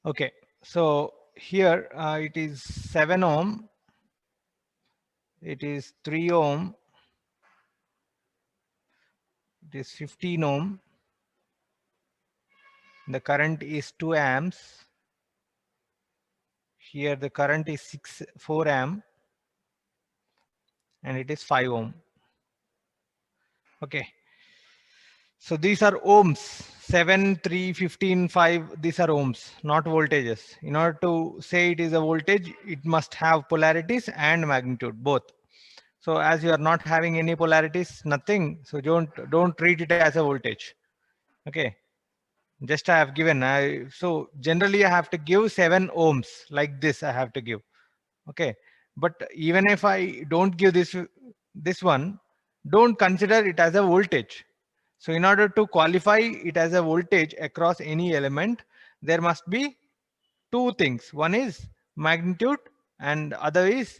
Okay, so here it is 7 ohm, it is 3 ohm, it is 15 ohm, the current is 2 amps, here the current is 4 amp, and it is 5 ohm. Okay, so these are ohms. 7, 3, 15, 5, these are ohms, not voltages. In order to say it is a voltage, it must have polarities and magnitude both. So as you are not having any polarities, nothing, so don't treat it as a voltage. Okay, just I have given. So generally I have to give 7 ohms like this. I have to give. Okay, but even if I don't give this one, don't consider it as a voltage. So in order to qualify it as a voltage across any element, there must be two things. One is magnitude and other is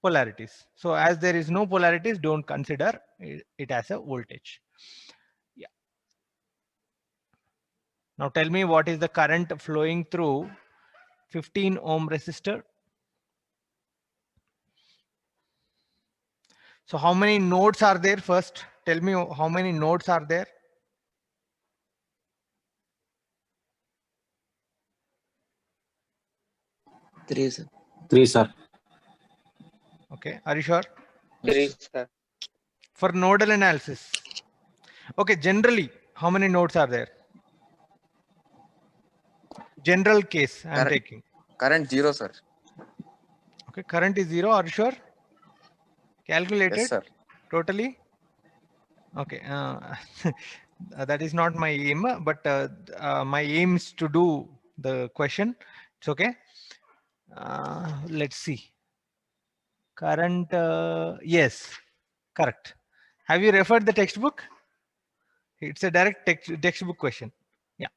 polarities. So as there is no polarities, don't consider it as a voltage. Yeah. Now tell me what is the current flowing through 15 ohm resistor. So how many nodes are there first? Tell me how many nodes are there? Three, sir. 3, sir. Okay, are you sure? Three, sir. For nodal analysis. Okay, generally, how many nodes are there? General case I am Current, taking. current 0, sir. Okay, current is 0. Are you sure? Yes, Calculated sir. totally? Okay, that is not my aim, but my aim is to do the question. It's okay. Let's see. Current, yes, correct. Have you referred the textbook? It's a direct textbook question. Yeah.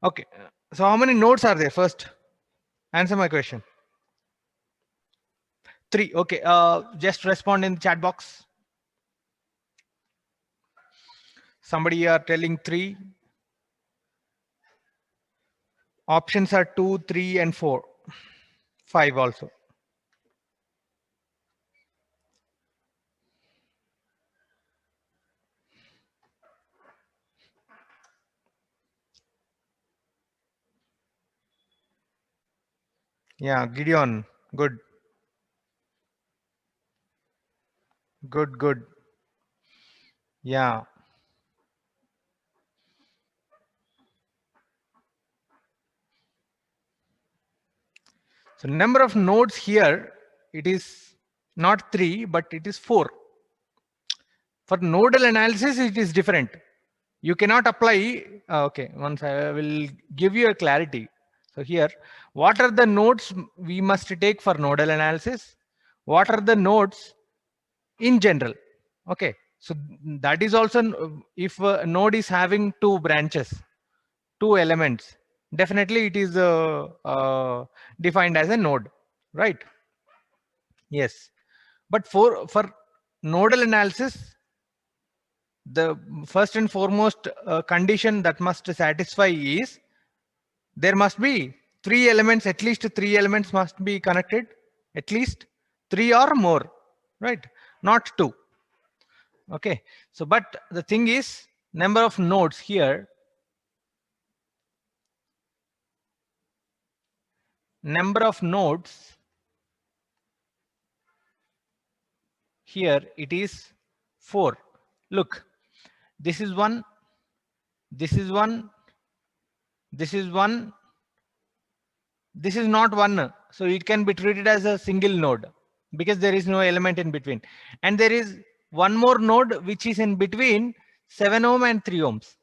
Okay. So how many nodes are there first? Answer my question. 3. Okay. Just respond in the chat box. Somebody are telling 3. Options are 2, 3, and 4. 5 also. Yeah, Gideon. Good. Good, good. Yeah. So number of nodes here, it is not 3, but it is 4. For nodal analysis, it is different. You cannot apply. Okay, once I will give you a clarity. So here, what are the nodes we must take for nodal analysis? What are the nodes in general? Okay, so that is also, if a node is having 2 branches, 2 elements, definitely it is defined as a node, right? Yes, but for nodal analysis, the first and foremost condition that must satisfy is there must be 3 elements, at least 3 elements must be connected, at least 3 or more, right? Not 2. Okay, so but the thing is, number of nodes here, number of nodes here, it is 4. Look, this is 1, this is 1, this is 1, this is not 1, so it can be treated as a single node because there is no element in between, and there is one more node which is in between 7 ohm and 3 ohms,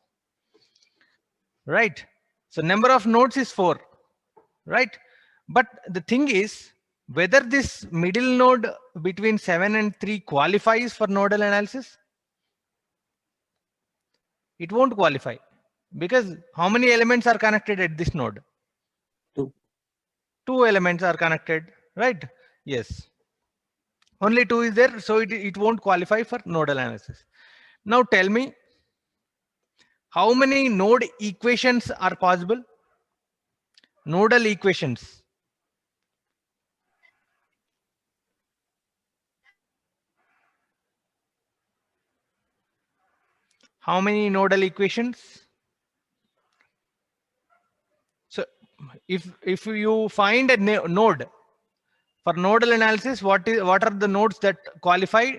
right? So number of nodes is 4, right? But the thing is, whether this middle node between 7 and 3 qualifies for nodal analysis, it won't qualify, because how many elements are connected at this node? 2. 2 elements are connected, right? Yes, only 2 is there, so it won't qualify for nodal analysis. Now tell me, How many node equations are possible? Nodal equations. How many nodal equations? So if you find a node for nodal analysis, what are the nodes that qualify?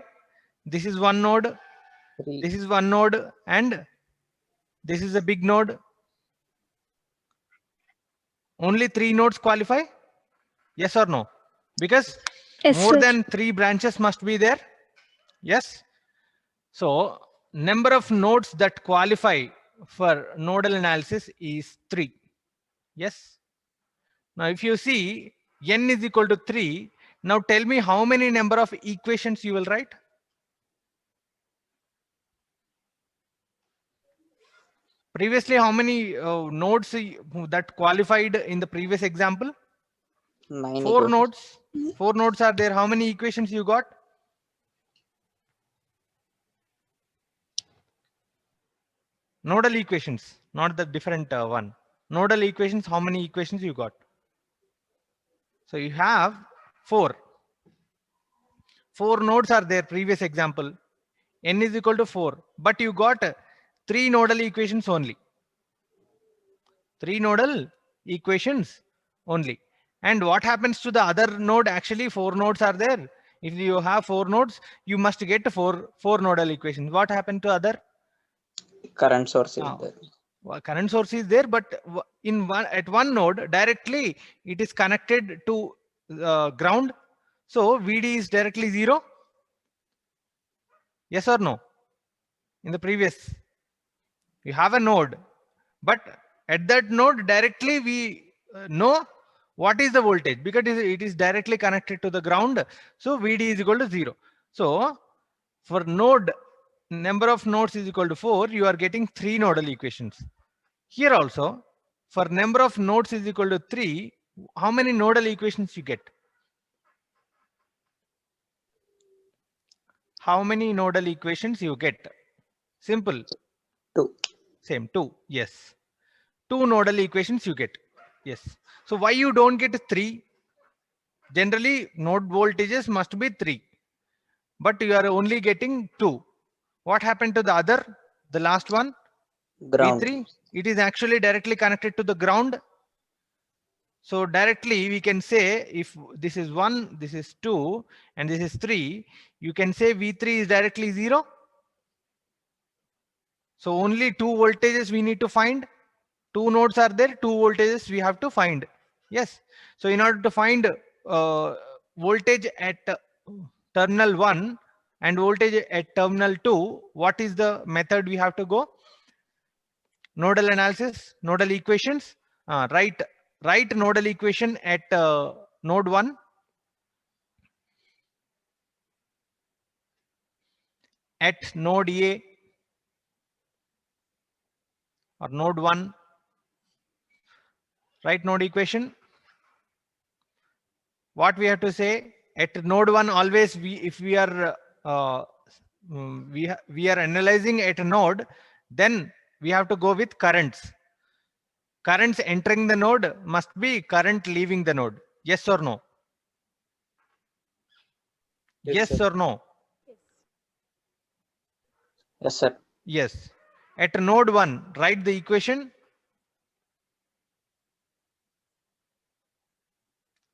This is one node, 3. this is one node, and this is a big node. Only 3 nodes qualify? Yes or no? Because Yes, more sir. than 3 branches must be there. Yes. So number of nodes that qualify for nodal analysis is 3. Yes. Now if you see n is equal to 3, now tell me how many number of equations you will write? Previously, how many nodes that qualified in the previous example? 9 4 equations. nodes. 4 nodes are there. How many equations you got? Nodal equations, not the different one. Nodal equations, how many equations you got? So you have 4. 4 nodes are there, previous example. N is equal to 4. But you got 3 nodal equations only. 3 nodal equations only. And what happens to the other node? Actually, 4 nodes are there. If you have 4 nodes, you must get 4 nodal equations. What happened to other? Current source is Ah, there. current source is there, but in one at one node directly it is connected to ground. So VD is directly 0. Yes or no? In the previous, you have a node, but at that node directly we know what is the voltage because it is directly connected to the ground. So VD is equal to 0. So for node, number of nodes is equal to 4, you are getting 3 nodal equations. Here also, for number of nodes is equal to 3, how many nodal equations you get? How many nodal equations you get? Simple. 2. Same, 2. Yes. 2 nodal equations you get. Yes. So why you don't get 3? Generally, node voltages must be 3. But you are only getting 2. What happened to the other? The last one? Ground. V3? It is actually directly connected to the ground. So directly we can say if this is 1, this is 2, and this is 3, you can say V3 is directly 0. So only 2 voltages we need to find. 2 nodes are there, 2 voltages we have to find. Yes. So in order to find voltage at terminal 1 and voltage at terminal 2, what is the method we have to go? Nodal analysis, nodal equations. Write nodal equation at node 1. At node A or node 1, write node equation. What we have to say at node 1, always if we are we are analyzing at a node, then we have to go with currents. Currents entering the node must be current leaving the node. Yes or no? Yes or no? Yes, sir. Yes. At node 1, write the equation.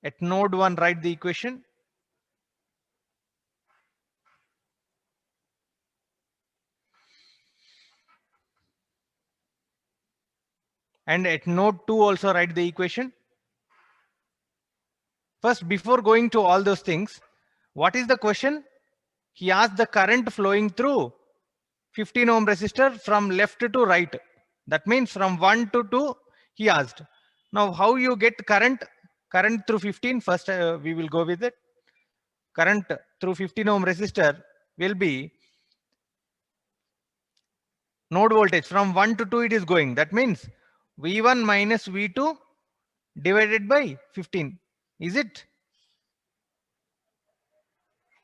At node 1, write the equation. And at node 2 also write the equation. First, before going to all those things, what is the question? He asked the current flowing through 15 ohm resistor from left to right. That means from 1 to 2, he asked. Now, how you get current? Current through 15, first we will go with it. Current through 15 ohm resistor will be node voltage. From 1 to 2 it is going. That means V1 minus V2 divided by 15. Is it?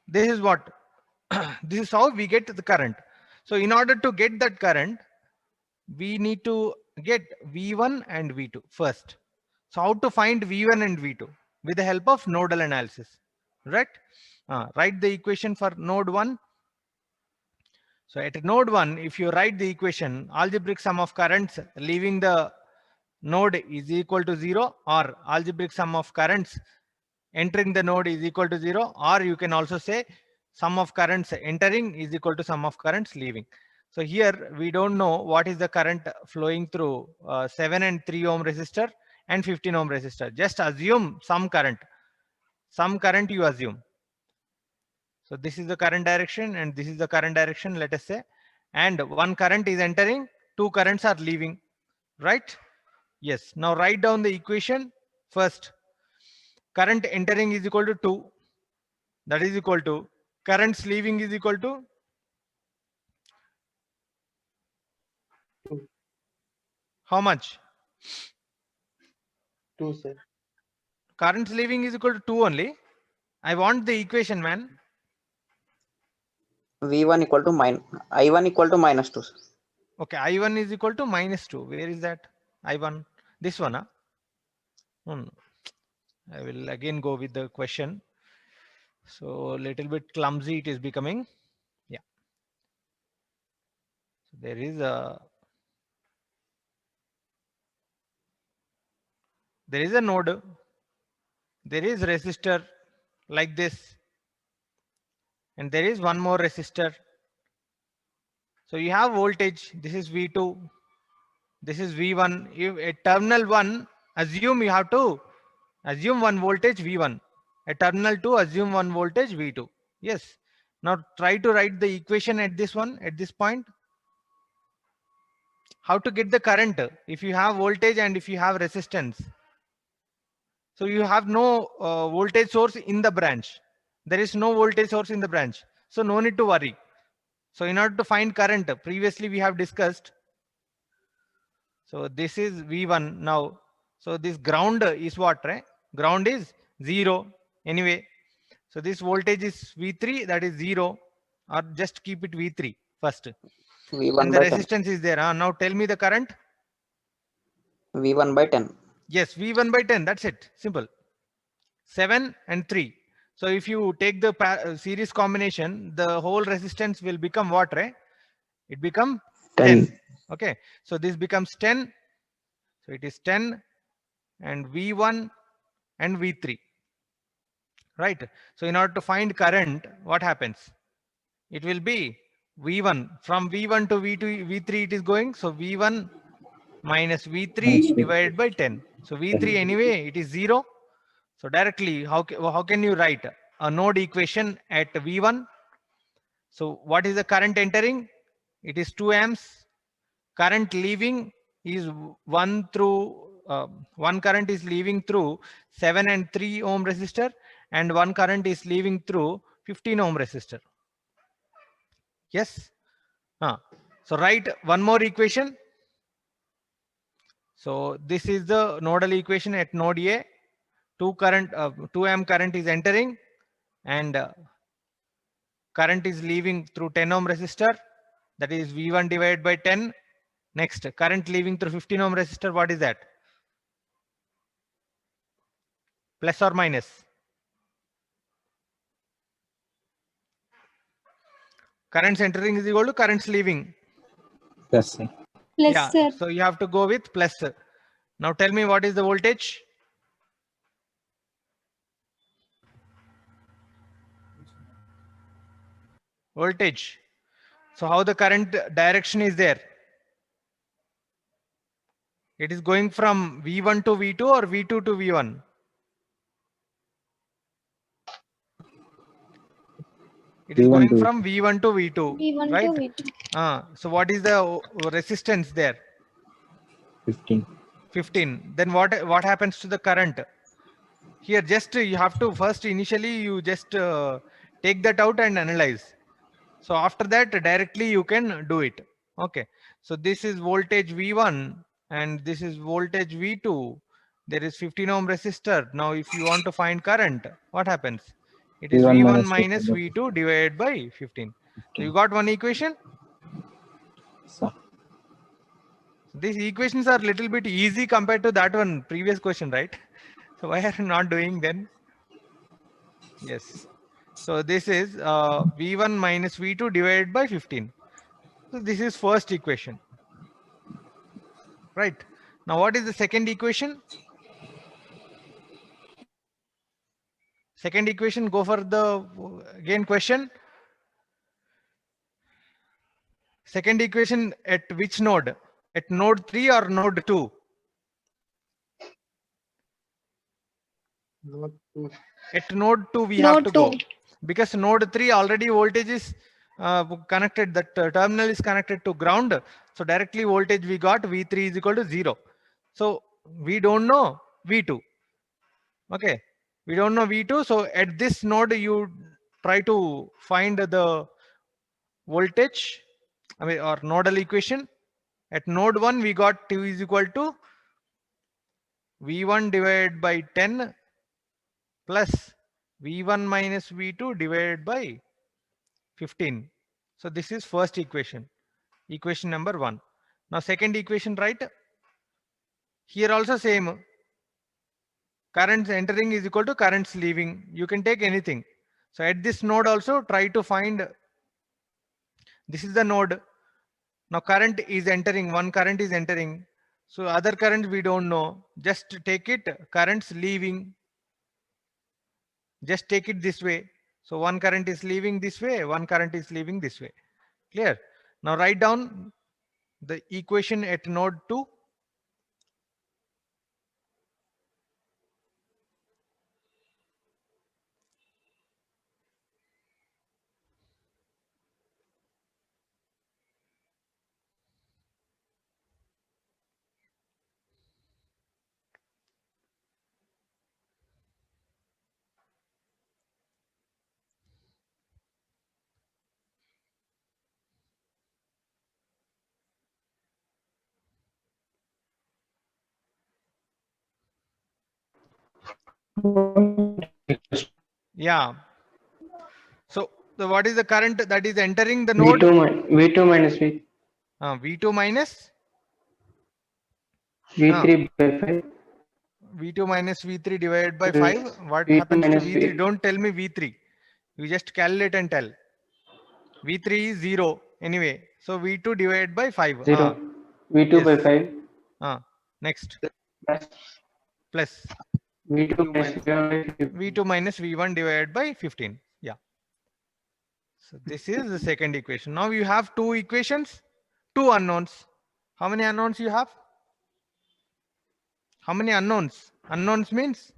This is what? This is how we get the current. So in order to get that current, we need to get V1 and V2 first. So how to find V1 and V2? With the help of nodal analysis, right? Write the equation for node 1. So at node 1, if you write the equation, algebraic sum of currents leaving the node is equal to 0, or algebraic sum of currents entering the node is equal to 0, or you can also say sum of currents entering is equal to sum of currents leaving. So here we don't know what is the current flowing through 7 and 3 ohm resistor and 15 ohm resistor. Just assume some current you assume. So this is the current direction and this is the current direction, let us say, and one current is entering, two currents are leaving, right? Yes. Now write down the equation first. Current entering is equal to 2. That is equal to currents leaving is equal to 2. how much? 2, sir. Currents leaving is equal to 2 only. I want the equation, man. V1 equal to I1 equal to -2. Sir. Okay, I1 is equal to -2. Where is that? I1. This one, huh? No. I will again go with the question. So little bit clumsy it is becoming. Yeah. So there is a node. There is resistor like this. And there is one more resistor. So you have voltage. This is V2. This is V1. If at terminal 1, assume you have to assume one voltage V1. At terminal 2, assume one voltage V2. Yes. Now try to write the equation at this one, at this point. How to get the current if you have voltage and if you have resistance. So you have no voltage source in the branch. There is no voltage source in the branch. So no need to worry. So in order to find current, previously we have discussed. So this is V1 now. So this ground is what, right? Ground is 0 anyway. So this voltage is V3, that is 0, or just keep it V3 first. V1 And the by 10. resistance is there. Now tell me the current. V1 by 10. Yes, V1 by 10. That's it. Simple. 7 and 3. So if you take the series combination, the whole resistance will become what, right? It become 10. Okay. So this becomes 10. So it is 10 and V1 and V3. Right. So in order to find current, what happens? It will be V1. From V1 to V2, V3 it is going. So V1 minus V3 divided by 10. So V3 anyway, it is 0. So directly, how can you write a node equation at V1? So what is the current entering? It is 2 amps. Current leaving is one current is leaving through 7 and 3 ohm resistor, and one current is leaving through 15 ohm resistor. Yes. So write one more equation. So this is the nodal equation at node A. 2 amp current is entering, and current is leaving through 10 ohm resistor. That is V1 divided by 10. Next, current leaving through 15 ohm resistor. What is that? Plus or minus? Currents entering is equal to currents leaving. Plus, sir. Plus, Yeah. sir. So you have to go with plus. Now tell me what is the voltage? Voltage. So how the current direction is there? It is going from V1 to V2 or V2 to V1? It is V1 going to from V1 to V2, V1 right? to V2. So what is the resistance there? 15. 15. Then what happens to the current? Here just you have to first initially you just take that out and analyze. So after that directly you can do it. Okay. So this is voltage V1 and this is voltage V2. There is 15 ohm resistor. Now if you want to find current, what happens? It is V1 minus V2 divided by 15. So you got one equation? Sir. These equations are little bit easy compared to that one previous question, right? So why are you not doing then? Yes. So this is V1 minus V2 divided by 15. So this is first equation, right? Now what is the second equation? Second equation, go for the again question. Second equation at which node? At node 3 or node 2? At node 2 we have to Node go 2. because node 3 already voltage is connected, that terminal is connected to ground. So directly voltage we got V3 is equal to 0. So we don't know V2. Okay. We don't know V2. So at this node you try to find the voltage, I mean, or nodal equation. At node 1 we got T is equal to V1 divided by 10 plus V1 minus V2 divided by 15. So this is first equation, equation number 1. Now second equation, right? Here also same. Currents entering is equal to currents leaving. You can take anything. So at this node also try to find, this is the node. Now current is entering, one current is entering. So other current we don't know. Just take it, currents leaving. Just take it this way. So one current is leaving this way, one current is leaving this way. Clear? Now write down the equation at node 2. Yeah. So what is the current that is entering the node? V2 minus V2 minus V3 by 5. V2 minus V3 divided by Plus 5. What V2 happens to minus V3? V. Don't tell me V3. You just calculate and tell. V3 is 0 anyway. So V2 divided by 5. 0. V2 by Yes. 5. Next. Plus Plus V2 minus V2 minus V1 divided by 15. Yeah. So this is the second equation. Now you have two equations, two unknowns. How many unknowns you have? How many unknowns? Unknowns means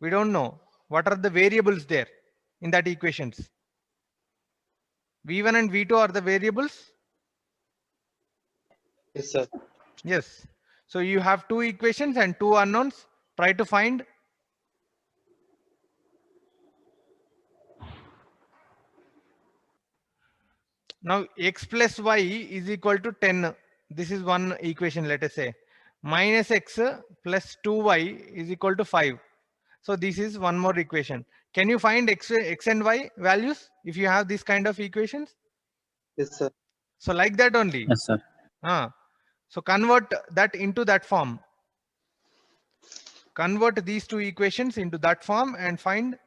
we don't know. What are the variables there in that equations? V1 and V2 are the variables? Yes, sir. Yes. So you have two equations and two unknowns. Try to find. Now x plus y is equal to 10. This is one equation, let us say. Minus x plus 2y is equal to 5. So this is one more equation. Can you find x and y values if you have this kind of equations? Yes, sir. So like that only. Yes, sir. So convert that into that form. Convert these two equations into that form and find.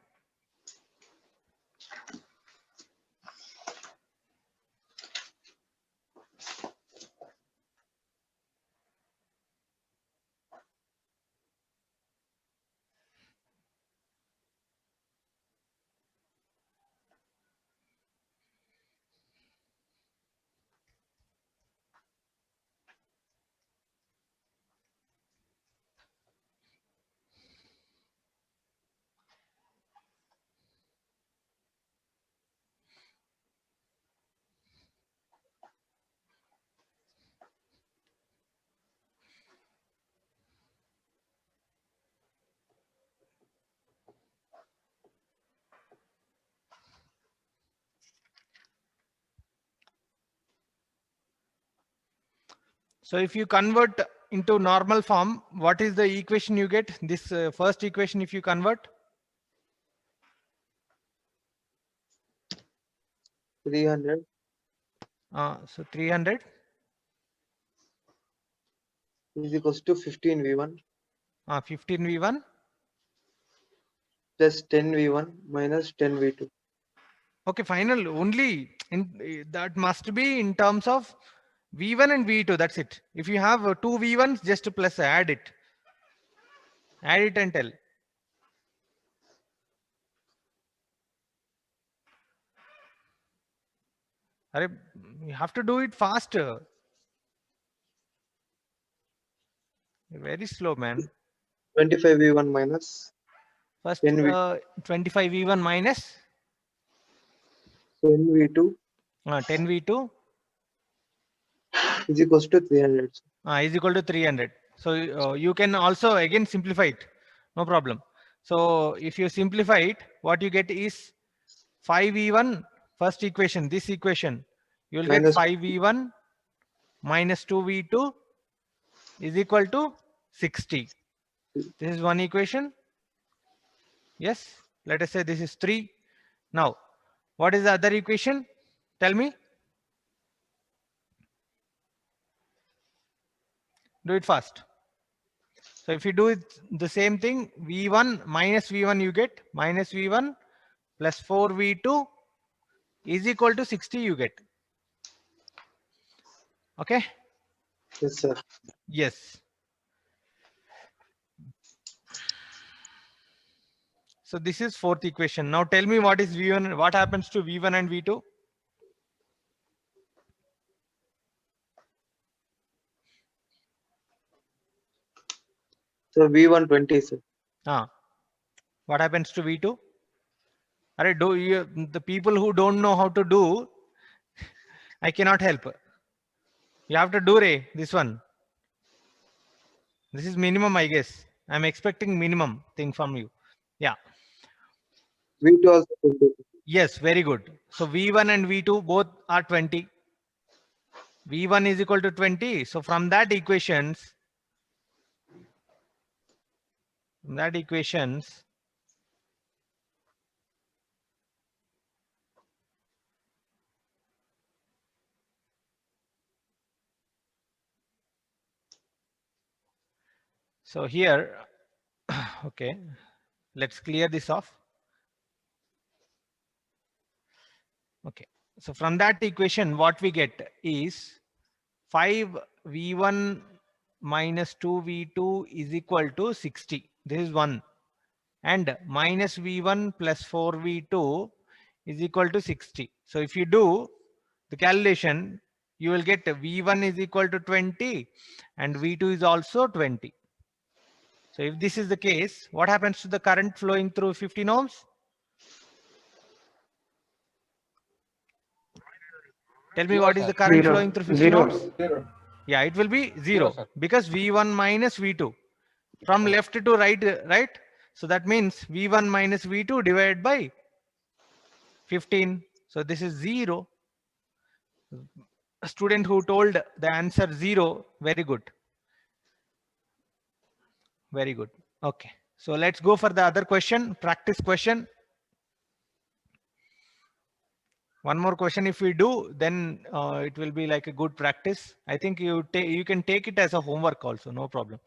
So if you convert into normal form, what is the equation you get? This first equation, if you convert, 300. so 300 is equals to 15 V1 15 V1. plus 10 V1 minus 10 V2. Okay, final. Only in that must be in terms of V1 and V2. That's it. If you have two V1s, just plus add it. Add it and tell. Arey, you have to do it faster. Very slow, man. 25 V1 minus First, 10 V 25 V1 minus 10 V2 10 V2 is equals to 300. is equal to 300. So you can also again simplify it. No problem. So if you simplify it, what you get is 5V1, first equation, this equation, you will get Minus- 5V1 minus 2V2 is equal to 60. This is one equation. Yes, let us say this is 3. Now, what is the other equation? Tell me. Do it fast. So if you do it the same thing, V1 minus V1 you get minus V1 plus 4V2 is equal to 60 you get. Okay. Yes, sir. Yes. So this is fourth equation. Now tell me what is V1, what happens to V1 and V2? So V1 20, sir. What happens to V2? Arey, do you, the people who don't know how to do, I cannot help. You have to do this one. This is minimum, I guess. I'm expecting minimum thing from you. Yeah. V2 also 20. Yes, very good. So V1 and V2 both are 20. V1 is equal to 20. So from that equations, so here, okay, let's clear this off. Okay, so from that equation, what we get is 5V1 minus 2V2 is equal to 60. This is one. And minus V1 plus 4V2 is equal to 60. So if you do the calculation, you will get V1 is equal to 20 and V2 is also 20. So if this is the case, what happens to the current flowing through 15 ohms? Tell me what is the current flowing through 15 ohms? Yeah, it will be 0 because V1 minus V2 from left to right, right? So that means V1 minus V2 divided by 15. So this is 0. A student who told the answer 0, very good. Very good. Okay. So let's go for the other question, practice question. One more question if we do, then it will be like a good practice. I think you can take it as a homework also, no problem.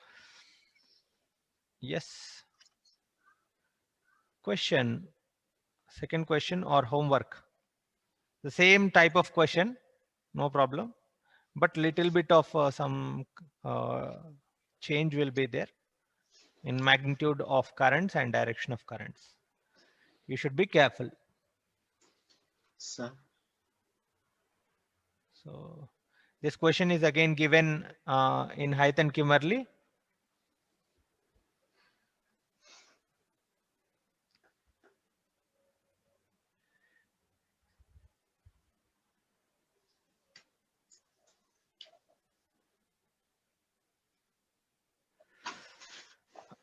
Yes. Question, second question or homework. The same type of question, no problem. But little bit of some change will be there in magnitude of currents and direction of currents. You should be careful. Sir. So this question is again given in Hythe and Kimmerly.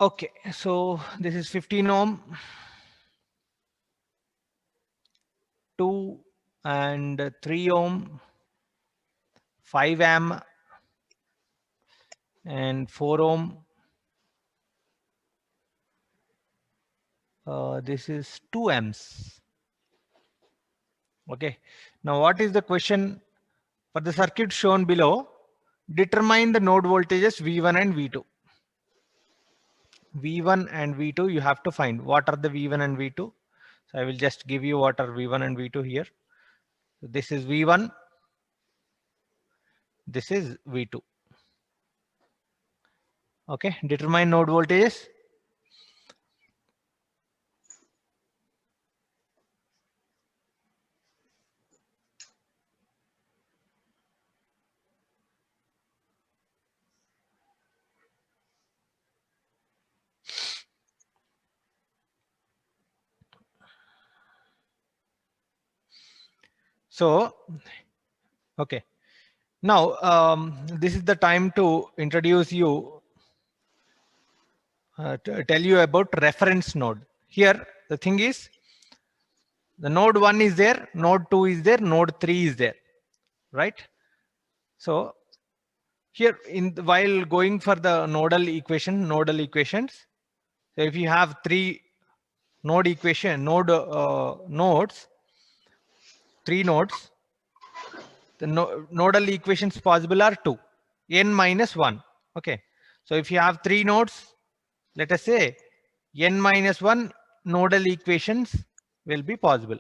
Okay, so this is 15 ohm, 2 and 3 ohm, 5 amp and 4 ohm. This is 2 amps. Okay, now what is the question for the circuit shown below? determine the node voltages V1 and V2. V1 and V2 you have to find. What are the V1 and V2? So I will just give you what are V1 and V2 here. So this is V1. This is V2. Okay, determine node voltages. So, okay. Now, this is the time to introduce you, to tell you about reference node. Here, the thing is, the node 1 is there, node 2 is there, node 3 is there, right? So, here, while going for the nodal equations, so if you have three nodes, 3 nodes, the nodal equations possible are 2, n minus 1. Okay, so if you have 3 nodes, let us say n minus 1 nodal equations will be possible.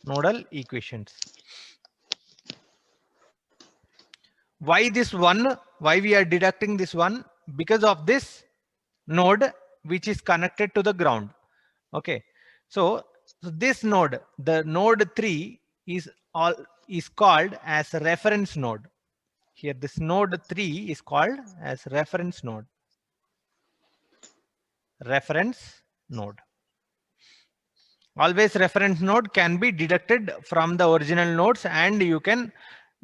Nodal equations. Why this one? Why we are deducting this one? Because of this node which is connected to the ground. Okay, so this node, the node 3 is called as a reference node. Here this node 3 is called as reference node. Reference node. Always reference node can be deducted from the original nodes, and you can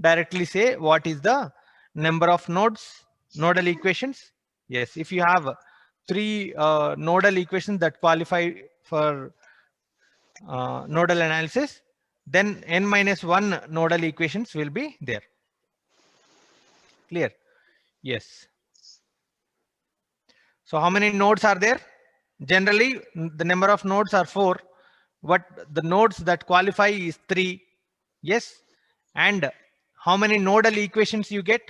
directly say what is the number of nodes, nodal equations. Yes, if you have 3 nodal equations that qualify for nodal analysis, then n minus 1 nodal equations will be there. Clear? Yes. So how many nodes are there? Generally, the number of nodes are 4, but the nodes that qualify is 3. Yes. And how many nodal equations you get?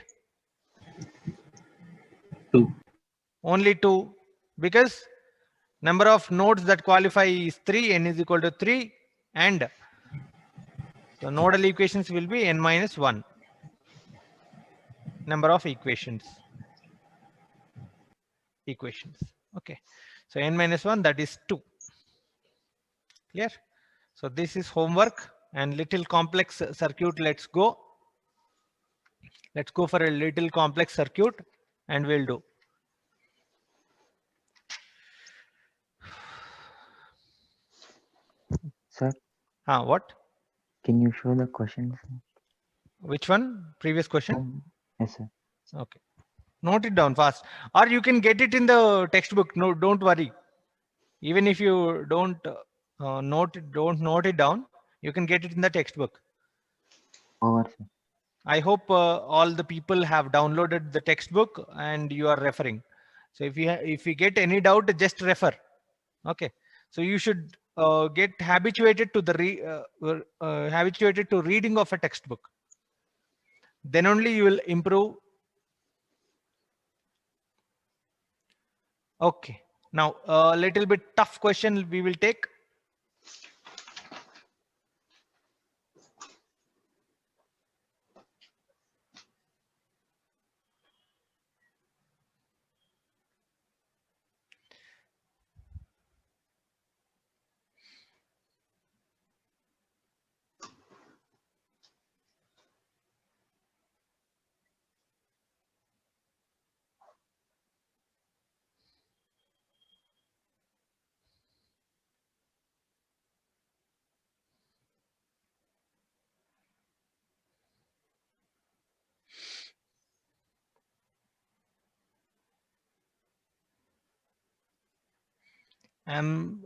2. Only 2, because number of nodes that qualify is 3, n is equal to 3, and so nodal equations will be n minus 1 number of equations. Okay, so n minus 1, that is 2. Clear? So this is homework and little complex circuit. Let's go for a little complex circuit and we'll do. Sir, What? can you show the questions? Which one? Previous question? Yes, sir. Okay. Note it down fast, or you can get it in the textbook. No, don't worry. Even if you don't note it down, you can get it in the textbook. Over, sir. I hope all the people have downloaded the textbook and you are referring. So if you get any doubt, just refer. Okay. So you should get habituated to the habituated to reading of a textbook. Then only you will improve. Okay. Now a little bit tough question we will take. I'm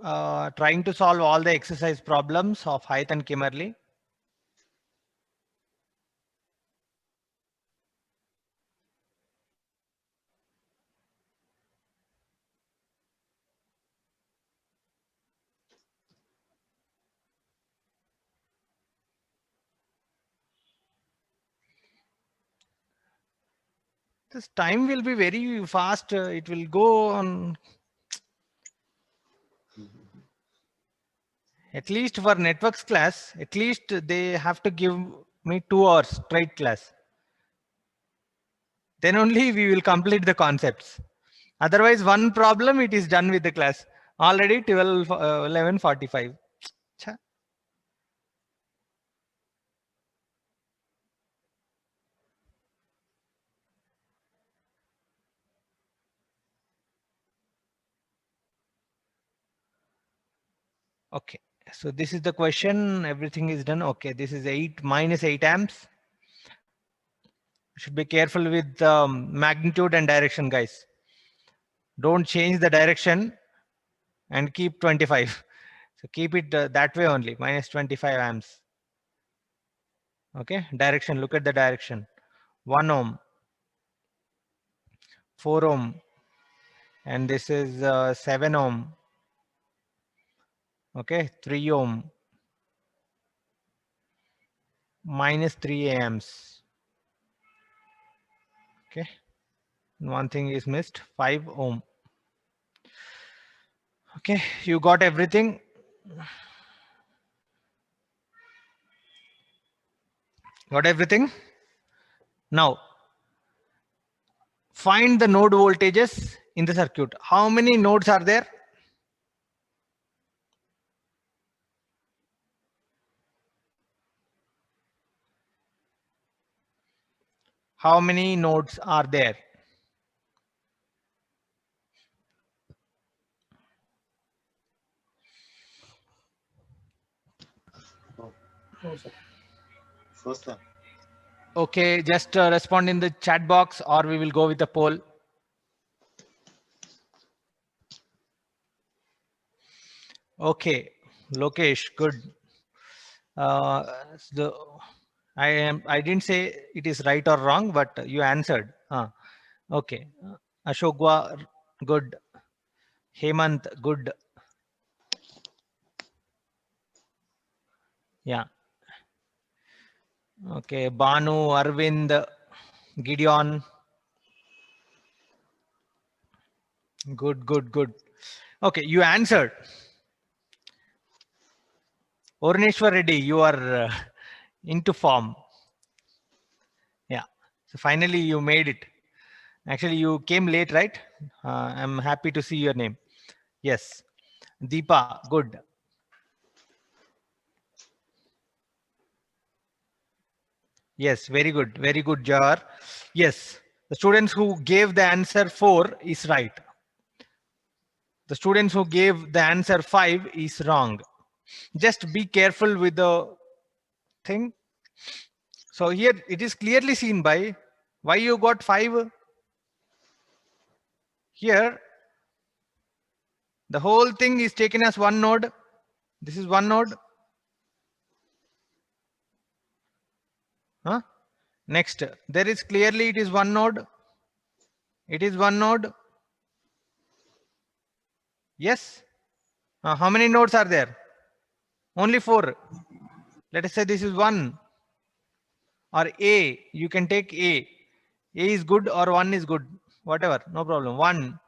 trying to solve all the exercise problems of Hythe and Kimmerly. this time will be very fast. It will go on. At least for networks class, at least they have to give me 2 hours straight class. Then only we will complete the concepts. Otherwise, one problem, it is done with the class. Already 12, 11:45. Cha. Okay, so this is the question. Everything is done. Okay, this is 8 minus 8 amps. Should be careful with magnitude and direction, guys. Don't change the direction and keep 25. So keep it that way only, minus 25 amps. Okay, direction, look at the direction. 1 ohm, 4 ohm, and this is 7 ohm. Okay, 3 ohm, minus 3 amps. Okay, one thing is missed, 5 ohm. Okay, you got everything. Got everything? Now, find the node voltages in the circuit. How many nodes are there? How many nodes are there? First one. Okay, just respond in the chat box or we will go with the poll. Okay, Lokesh, good. I didn't say it is right or wrong, but you answered. Okay, Ashokwa, good. Hemant, good. Yeah. Okay, Banu, Arvind, Gideon. Good, good, good. Okay, you answered. Orneshwar Reddy, you are into form. Yeah. So finally you made it. Actually, you came late, right? I'm happy to see your name. Yes. Deepa, good. Yes, very good. Very good, Jawar. Yes. The students who gave the answer 4 is right. The students who gave the answer 5 is wrong. Just be careful with the thing. So here it is clearly seen by why you got 5. Here, the whole thing is taken as one node. This is one node. Huh? Next, there is clearly it is one node. It is one node. Yes. How many nodes are there? Only 4. Let us say this is 1 or A. You can take A. A is good or 1 is good. Whatever, no problem. 1,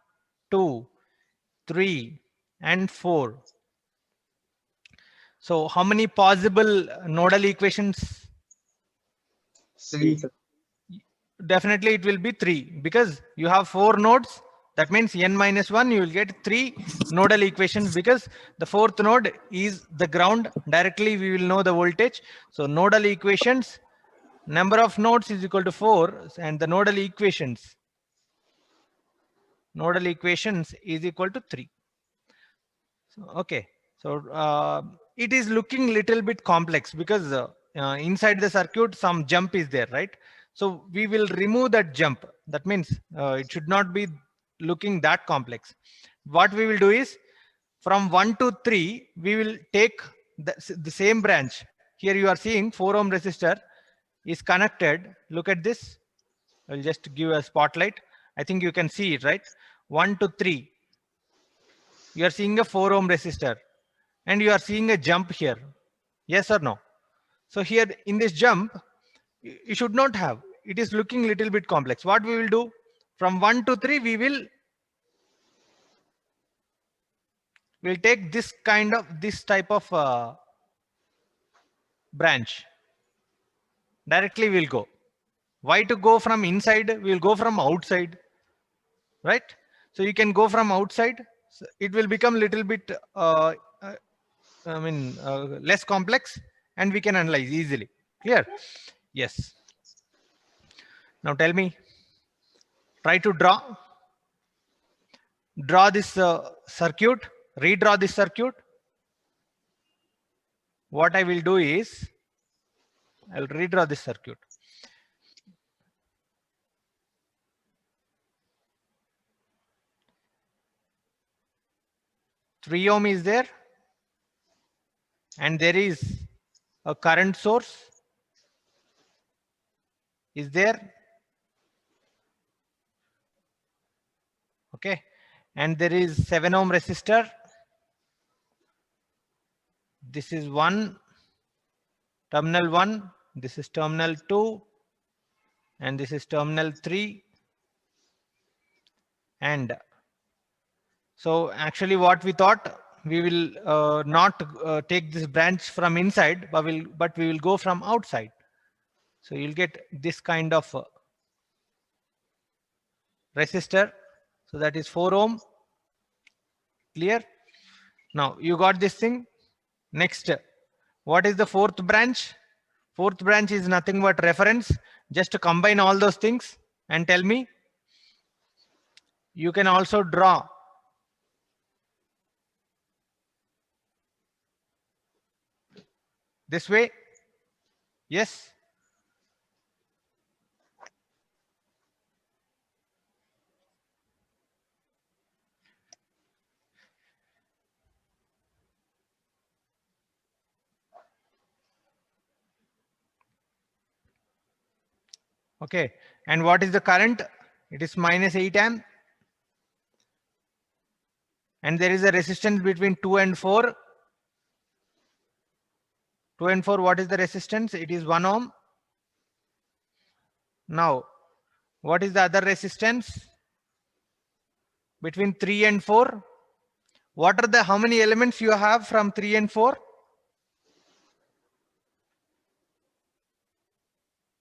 2, 3, and 4. So how many possible nodal equations? 3, sir. Definitely it will be 3 because you have 4 nodes. That means n minus 1, you will get 3 nodal equations because the 4th node is the ground. Directly we will know the voltage. So nodal equations, number of nodes is equal to 4 and the nodal equations is equal to 3. So, okay. So it is looking little bit complex because inside the circuit some jump is there, right? So we will remove that jump. That means it should not be looking that complex. What we will do is from 1 to 3, we will take the same branch. Here you are seeing 4 ohm resistor is connected. Look at this. I'll just give a spotlight. I think you can see it, right? 1 to 3. You are seeing a 4 ohm resistor and you are seeing a jump here. Yes or no? So here in this jump, you should not have. it is looking little bit complex. What we will do, from 1 to 3, we'll take this type of branch. Directly we'll go. Why to go from inside? We'll go from outside, right? So you can go from outside. So it will become little bit, less complex, and we can analyze easily. Clear? Yes. Now tell me, try to draw this circuit, redraw this circuit. What I will do is, I'll redraw this circuit. Three ohm is there, and there is a current source is there. Okay, and there is 7 ohm resistor. This is terminal 1, this is terminal 2, and this is terminal 3. And so actually what we thought, we will not take this branch from inside, but we will go from outside. So you'll get this kind of resistor. So that is 4 ohm. Clear? Now you got this thing. Next, what is the fourth branch? Fourth branch is nothing but reference. Just to combine all those things and tell me. You can also draw this way. Yes. Okay, and what is the current? It is minus 8 amp. And there is a resistance between 2 and 4. 2 and 4, what is the resistance? It is 1 ohm. Now, what is the other resistance? Between 3 and 4. What are how many elements you have from 3 and 4?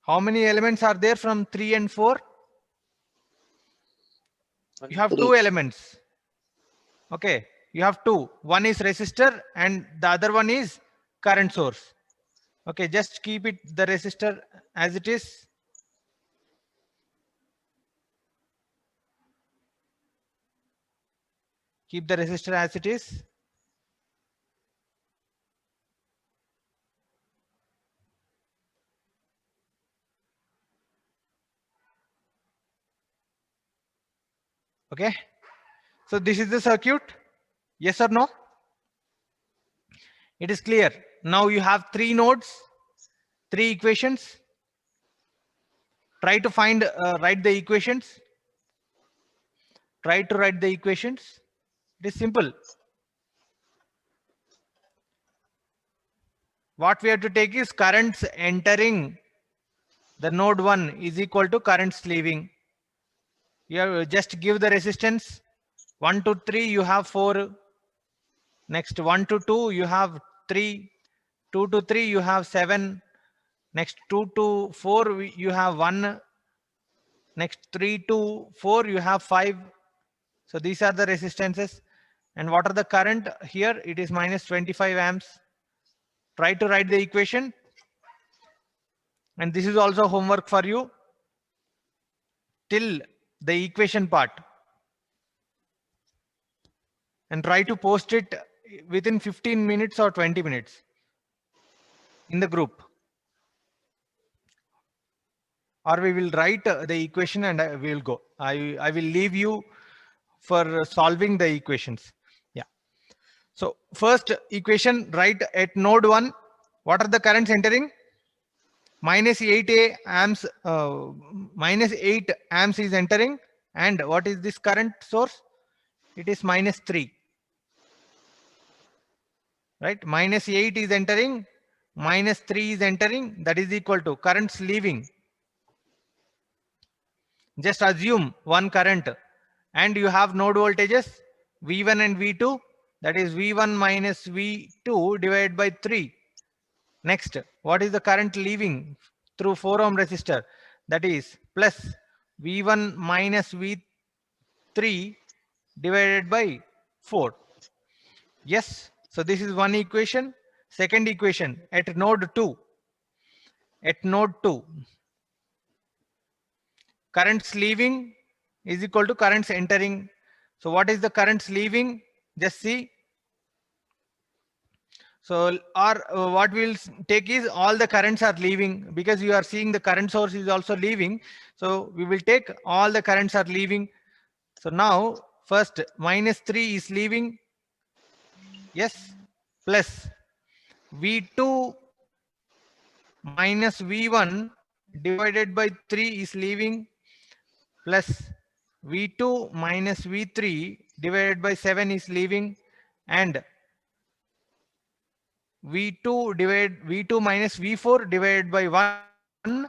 How many elements are there from 3 and 4? You have 2 elements. Okay, you have 2. One is resistor and the other one is current source. Okay, just keep it the resistor as it is. Keep the resistor as it is. Okay, so this is the circuit. Yes or no? It is clear. Now you have 3 nodes, 3 equations. Try to write the equations. Try to write the equations. It is simple. What we have to take is currents entering the node 1 is equal to currents leaving. You have just give the resistance. 1 to 3 you have 4. Next 1 to 2 you have 3. 2 to 3 you have 7. Next 2 to 4 you have 1. Next 3 to 4 you have 5. So these are the resistances. And what are the current here? It is minus 25 amps. Try to write the equation. And this is also homework for you till the equation part. And try to post it within 15 minutes or 20 minutes in the group. Or we will write the equation and we will go. I will leave you for solving the equations. Yeah. So first equation, write at node 1. What are the currents entering? Minus 8 amps. Minus 8 amps is entering. And what is this current source? It is minus 3. Right? Minus 8 is entering. Minus 3 is entering. That is equal to currents leaving. Just assume one current and you have node voltages V1 and V2, that is V1 minus V2 divided by 3. Next, what is the current leaving through 4 ohm resistor? That is plus V1 minus V3 divided by 4. Yes, so this is one equation. Second equation at node 2. At node 2, currents leaving is equal to currents entering. So what is the currents leaving? Just see. So what we'll take is all the currents are leaving, because you are seeing the current source is also leaving. So we will take all the currents are leaving. So now first minus 3 is leaving. Yes, plus V2 minus V1 divided by 3 is leaving, plus V2 minus V3 divided by 7 is leaving, and V2 minus V4 divided by 1,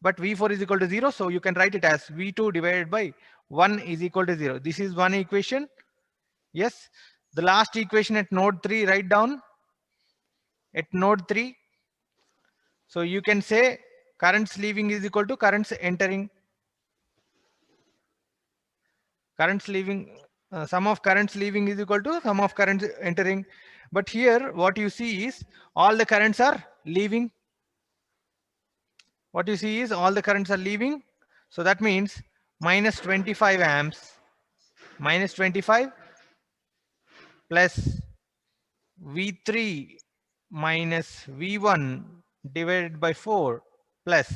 but V4 is equal to 0, so you can write it as V2 divided by 1 is equal to 0. This is one equation. Yes, the last equation at node 3, write down at node 3. So you can say currents leaving is equal to currents entering. Currents leaving, sum of currents leaving is equal to sum of currents entering. But here what you see is all the currents are leaving. What you see is all the currents are leaving. So that means minus 25 amps, minus 25 plus V3 minus V1 divided by 4 plus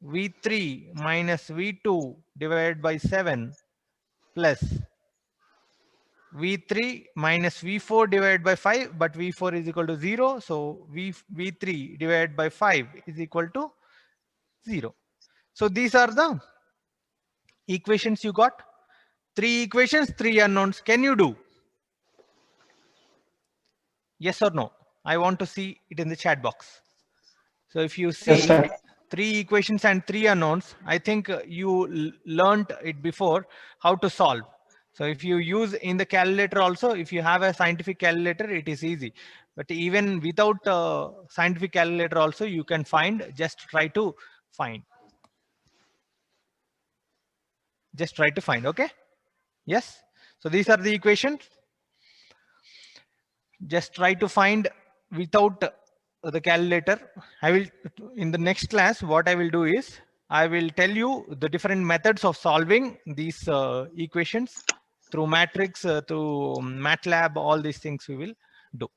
V3 minus V2 divided by 7 plus V3 minus V4 divided by 5, but V4 is equal to 0. So V3 divided by 5 is equal to 0. So these are the equations you got. 3 equations, 3 unknowns. Can you do? Yes or no? I want to see it in the chat box. So if you see Yes, sir. 3 equations and 3 unknowns, I think you learned it before how to solve. So if you use in the calculator also, if you have a scientific calculator, it is easy. But even without scientific calculator also, you can find, just try to find. Just try to find, okay? Yes. So these are the equations. Just try to find without the calculator. I will, in the next class, what I will do is, I will tell you the different methods of solving these equations through matrix, through MATLAB, all these things we will do.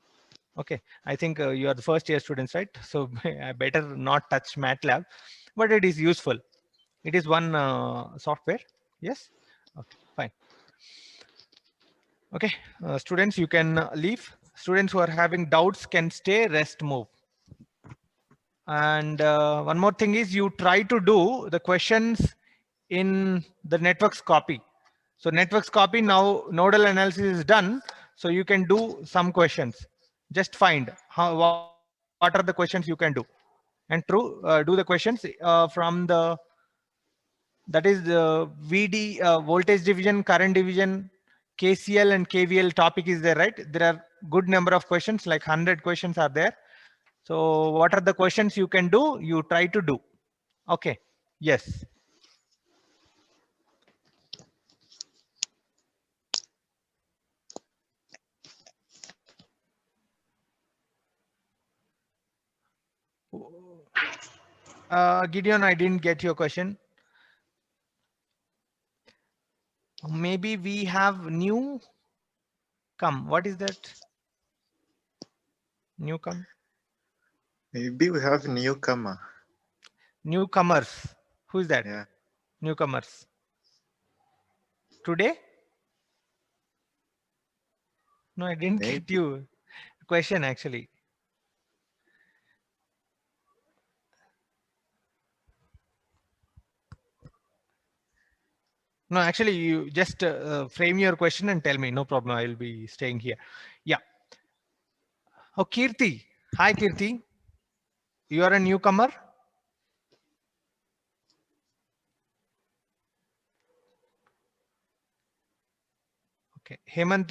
Okay, I think you are the first year students, right? So I better not touch MATLAB, but it is useful. It is one software. Yes. Okay, fine. Okay, students, you can leave. Students who are having doubts can stay, rest, move. And one more thing is, you try to do the questions in the networks copy. So networks copy, now nodal analysis is done. So you can do some questions. Just find what are the questions you can do, and do the questions from the, that is the VD, voltage division, current division, KCL and KVL topic is there, right? There are good number of questions, like 100 questions are there. So what are the questions you can do? You try to do. Okay. Yes. Gideon, I didn't get your question. Maybe we have new come. What is that? Newcome? Maybe we have newcomer. Newcomers. Who is that? Yeah. Newcomers. Today? No, I didn't get Maybe. you. Question actually. No, actually, you just frame your question and tell me. No problem. I will be staying here. Yeah. Oh, Kirti. Hi, Kirti. You are a newcomer? Okay. Hemant,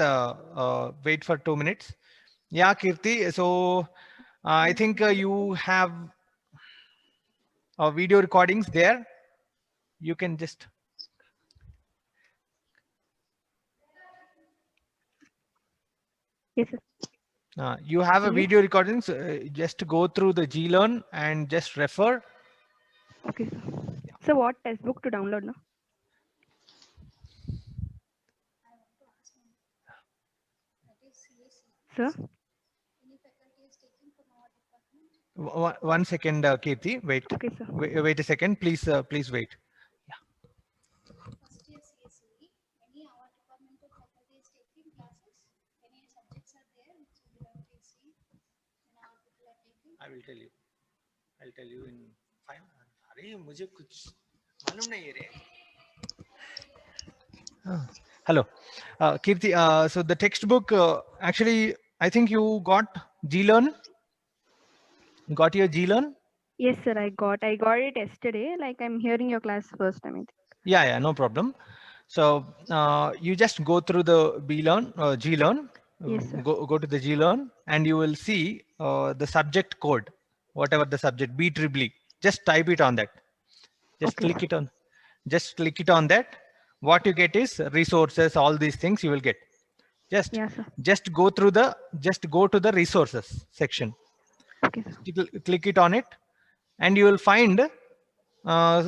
wait for 2 minutes. Yeah, Kirti. So I think you have video recordings there. You can just. Yes, sir. You have a Yes. video recordings. Just go through the GLearn and just refer. Okay, sir. So what textbook to download now? Sir? One second, Kirti. Wait. Okay, sir. Wait a second. Please, please wait. First year CSE, any our departmental faculty is taking classes, any subjects are there which we have to see and our people are taking. I will tell you. I'll tell you in 5. अरे मुझे कुछ मालूम नहीं है रे. Hello, Kirti. So the textbook, actually, I think you got GLearn. Got your GLearn? Yes, sir. I got it yesterday. Like I'm hearing your class first time. I think. Yeah, no problem. So you just go through the GLearn. Yes, sir. Go to the GLearn and you will see the subject code, whatever the subject, BEE. Just type it on that. Just Okay. click it on. Just click it on that. What you get is resources. All these things you will get. Just Yeah, sir. go to the resources section. Okay, sir. Click it on it, and you will find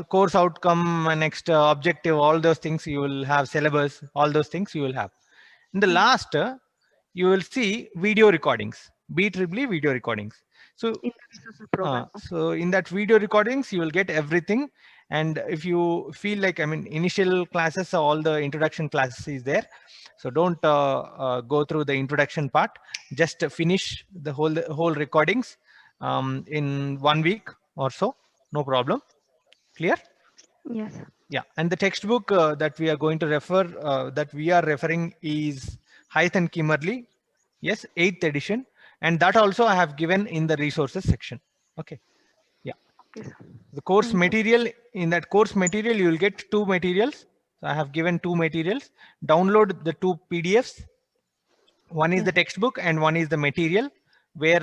course outcome, next objective, all those things you will have, syllabus, all those things you will have. In the last, you will see video recordings, BEE video recordings. So, In the resources program. so in that video recordings, you will get everything. And if you feel like, I mean, initial classes, all the introduction classes is there. So don't go through the introduction part. Just finish the whole recordings in 1 week or so. No problem. Clear? Yes, sir. Yeah. And the textbook that we are going to refer, that we are referring is Hythe and Kimmerly. Yes, 8th edition. And that also I have given in the resources section. Okay. Okay, sir. The course Thank you. material, in that course material, you will get 2 materials. So I have given 2 materials. Download the 2 PDFs. One is Yes. the textbook and one is the material, where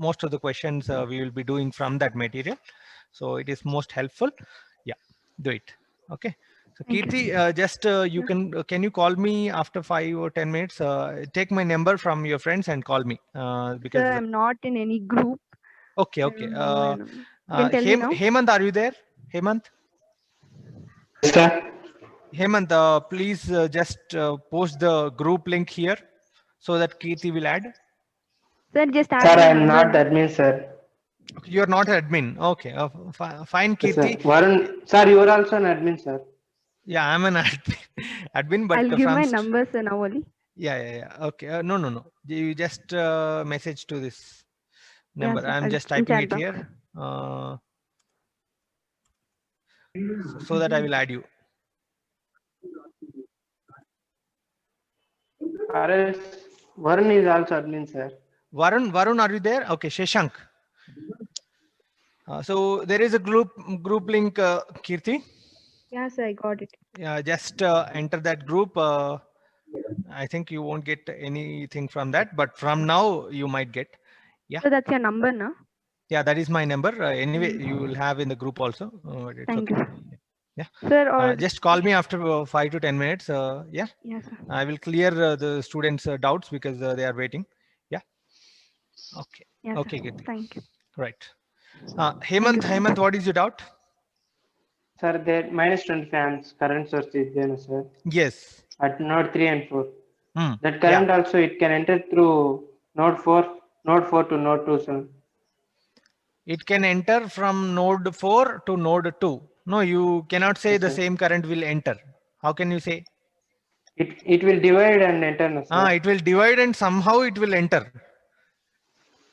most of the questions we will be doing from that material. So it is most helpful. Yeah, do it. Okay. So Thank you. Kirti, just you can you call me after 5 or 10 minutes? Take my number from your friends and call me because. Sir, I'm not in any group. Okay. I Okay. don't know, I don't know. You can tell me now. Hemant, are you there? Hemant? Sir. Hemant, please just post the group link here so that Kirti will add. Sir, just add Sir, my I am number. not admin, sir. You're not admin. Okay. Fine, Yes, sir. Kirti. Varun, sir, you are also an admin, sir. Yeah, I'm an admin, but I'll give my from number, sir, now only. yeah. Okay. No. You just message to this Yeah, number. sir. I'm I'll just in typing chat it box. here so that I will add you. Or else Varun is also admin, sir. Varun, are you there? Okay, Shashank. So there is a group link, Kirti. Yeah, sir, I got it. Just enter that group. I think you won't get anything from that, but from now you might get. So that's your number now. Yeah, that is my number. Anyway, you will have in the group also. It's Thank okay. you. Yeah. Sir, or Just call me after 5 to 10 minutes. Yeah. yes, sir. I will clear the students' doubts because they are waiting. Yeah. Okay. Yes, Okay, sir. good. Thank you. Right. Hemant, what is your doubt? Sir, there -20 amps current source is there, sir. Yes. At node 3 and 4. Hmm. That current also it can enter through node 4 to node 2, sir. It can enter from node 4 to node 2. No, you cannot say Yes, the sir. same current will enter. How can you say? It will divide and enter, no, sir. It will divide and somehow it will enter.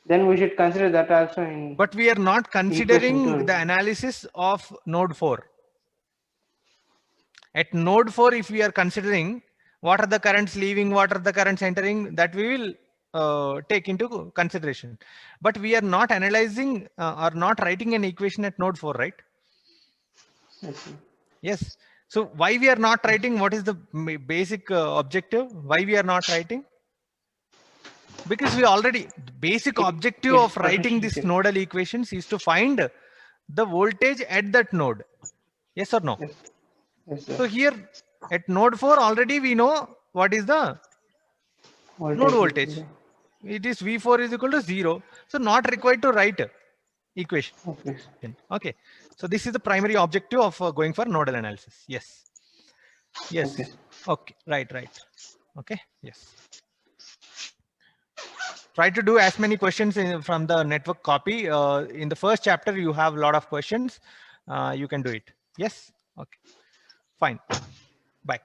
Then we should consider that also in. But we are not Equation considering two. the analysis of node 4. At node 4, if we are considering what are the currents leaving, what are the currents entering, that we will take into consideration. But we are not analyzing or not writing an equation at node 4, right? Yes, sir. Yes. So why we are not writing? What is the basic objective? Why we are not writing? Because we already, the basic objective It's of writing this potential. nodal equations is to find the voltage at that node. Yes or no? Yes. Yes, sir. So here at node 4 already we know what is the node voltage. It is V4 is equal to 0. So not required to write equation. Okay. Okay. So this is the primary objective of going for nodal analysis. Yes. Yes. Okay. Okay. Right. Okay. Yes. Try to do as many questions from the network copy. In the first chapter, you have a lot of questions. You can do it. Yes. Okay. Fine. Bye.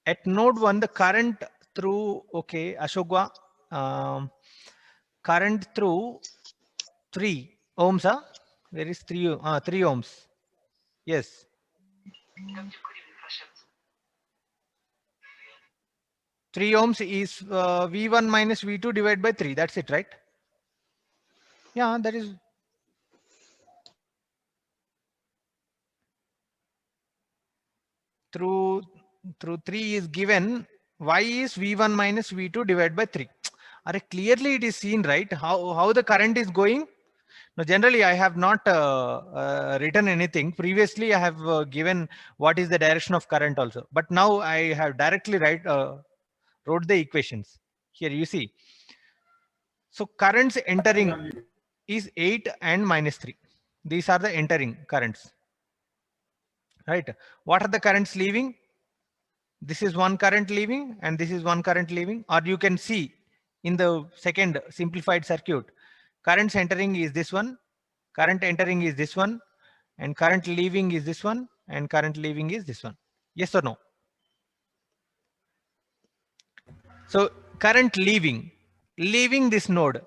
At node 1, the current through, okay, Ashokwa, current through 3 ohms. There is 3 ohms. Yes. 3 ohms is V1 minus V2 divided by 3. That's it, right? Yeah, that is. Through 3 is given. Y is V1 minus V2 divided by 3. Clearly it is seen, right? How the current is going. Now, generally, I have not written anything. Previously, I have given what is the direction of current also. But now I have directly wrote the equations. Here you see. So currents entering is 8 and minus 3. These are the entering currents. Right? What are the currents leaving? This is one current leaving and this is one current leaving. Or you can see in the second simplified circuit, currents entering is this one, current entering is this one, and current leaving is this one, and current leaving is this one. Yes or no? So current leaving this node,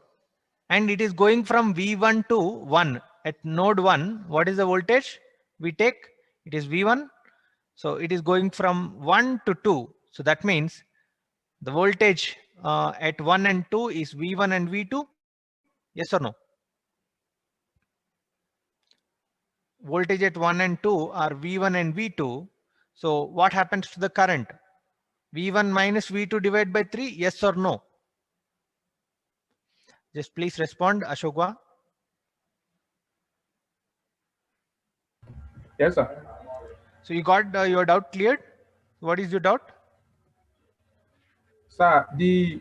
and it is going from V1 to 1. At node 1, what is the voltage we take? It is V1. So it is going from 1 to 2. So that means the voltage at 1 and 2 is V1 and V2. Yes or no? Voltage at 1 and 2 are V1 and V2. So what happens to the current? V1 minus V2 divided by 3. Yes or no? Just please respond, Ashokwa. Yes, sir. So you got your doubt cleared? What is your doubt? Sir, the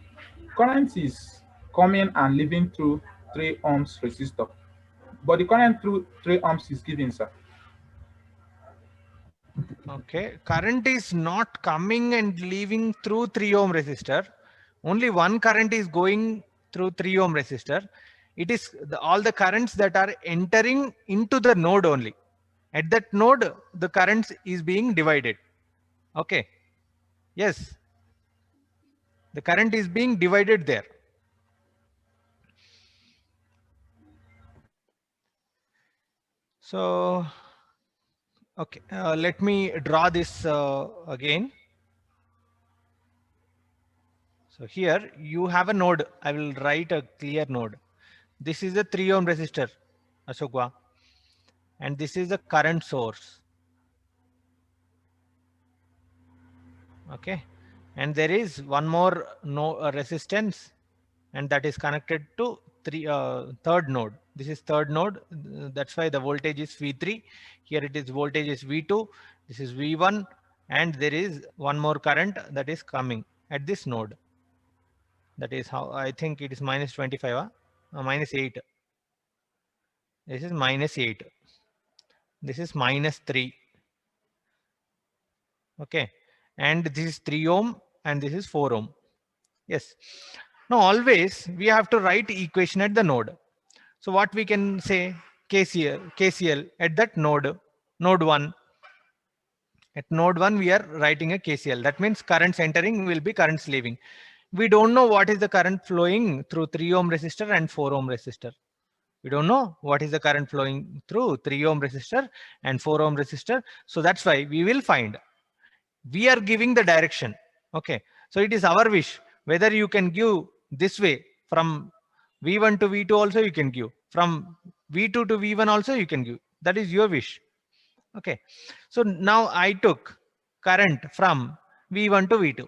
current is coming and leaving through 3 ohms resistor, but the current through 3 ohms is given, sir. Okay, current is not coming and leaving through 3 ohm resistor. Only one current is going through 3 ohm resistor. It is all the currents that are entering into the node only. At that node, the currents is being divided. Okay. Yes. The current is being divided there. So, okay, let me draw this again. So here you have a node. I will write a clear node. This is a 3 ohm resistor, Ashokwa. And this is the current source. Okay. And there is one more resistance, and that is connected to third node. This is third node. That's why the voltage is V3. Here it is voltage is V2. This is V1. And there is one more current that is coming at this node. That is how I think it is minus 25, minus 8. This is minus 8. This is minus 3. Okay. And this is 3 ohm and this is 4 ohm. Yes. Now always we have to write equation at the node. So what we can say, KCL at that node 1. At node 1 we are writing a KCL. That means currents entering will be currents leaving. We don't know what is the current flowing through 3 ohm resistor and 4 ohm resistor. We don't know what is the current flowing through 3 ohm resistor and 4 ohm resistor. So that's why we will find We are giving the direction. Okay. So it is our wish whether you can give this way from V1 to V2 also you can give. From V2 to V1 also you can give. That is your wish. Okay. So now I took current from V1 to V2.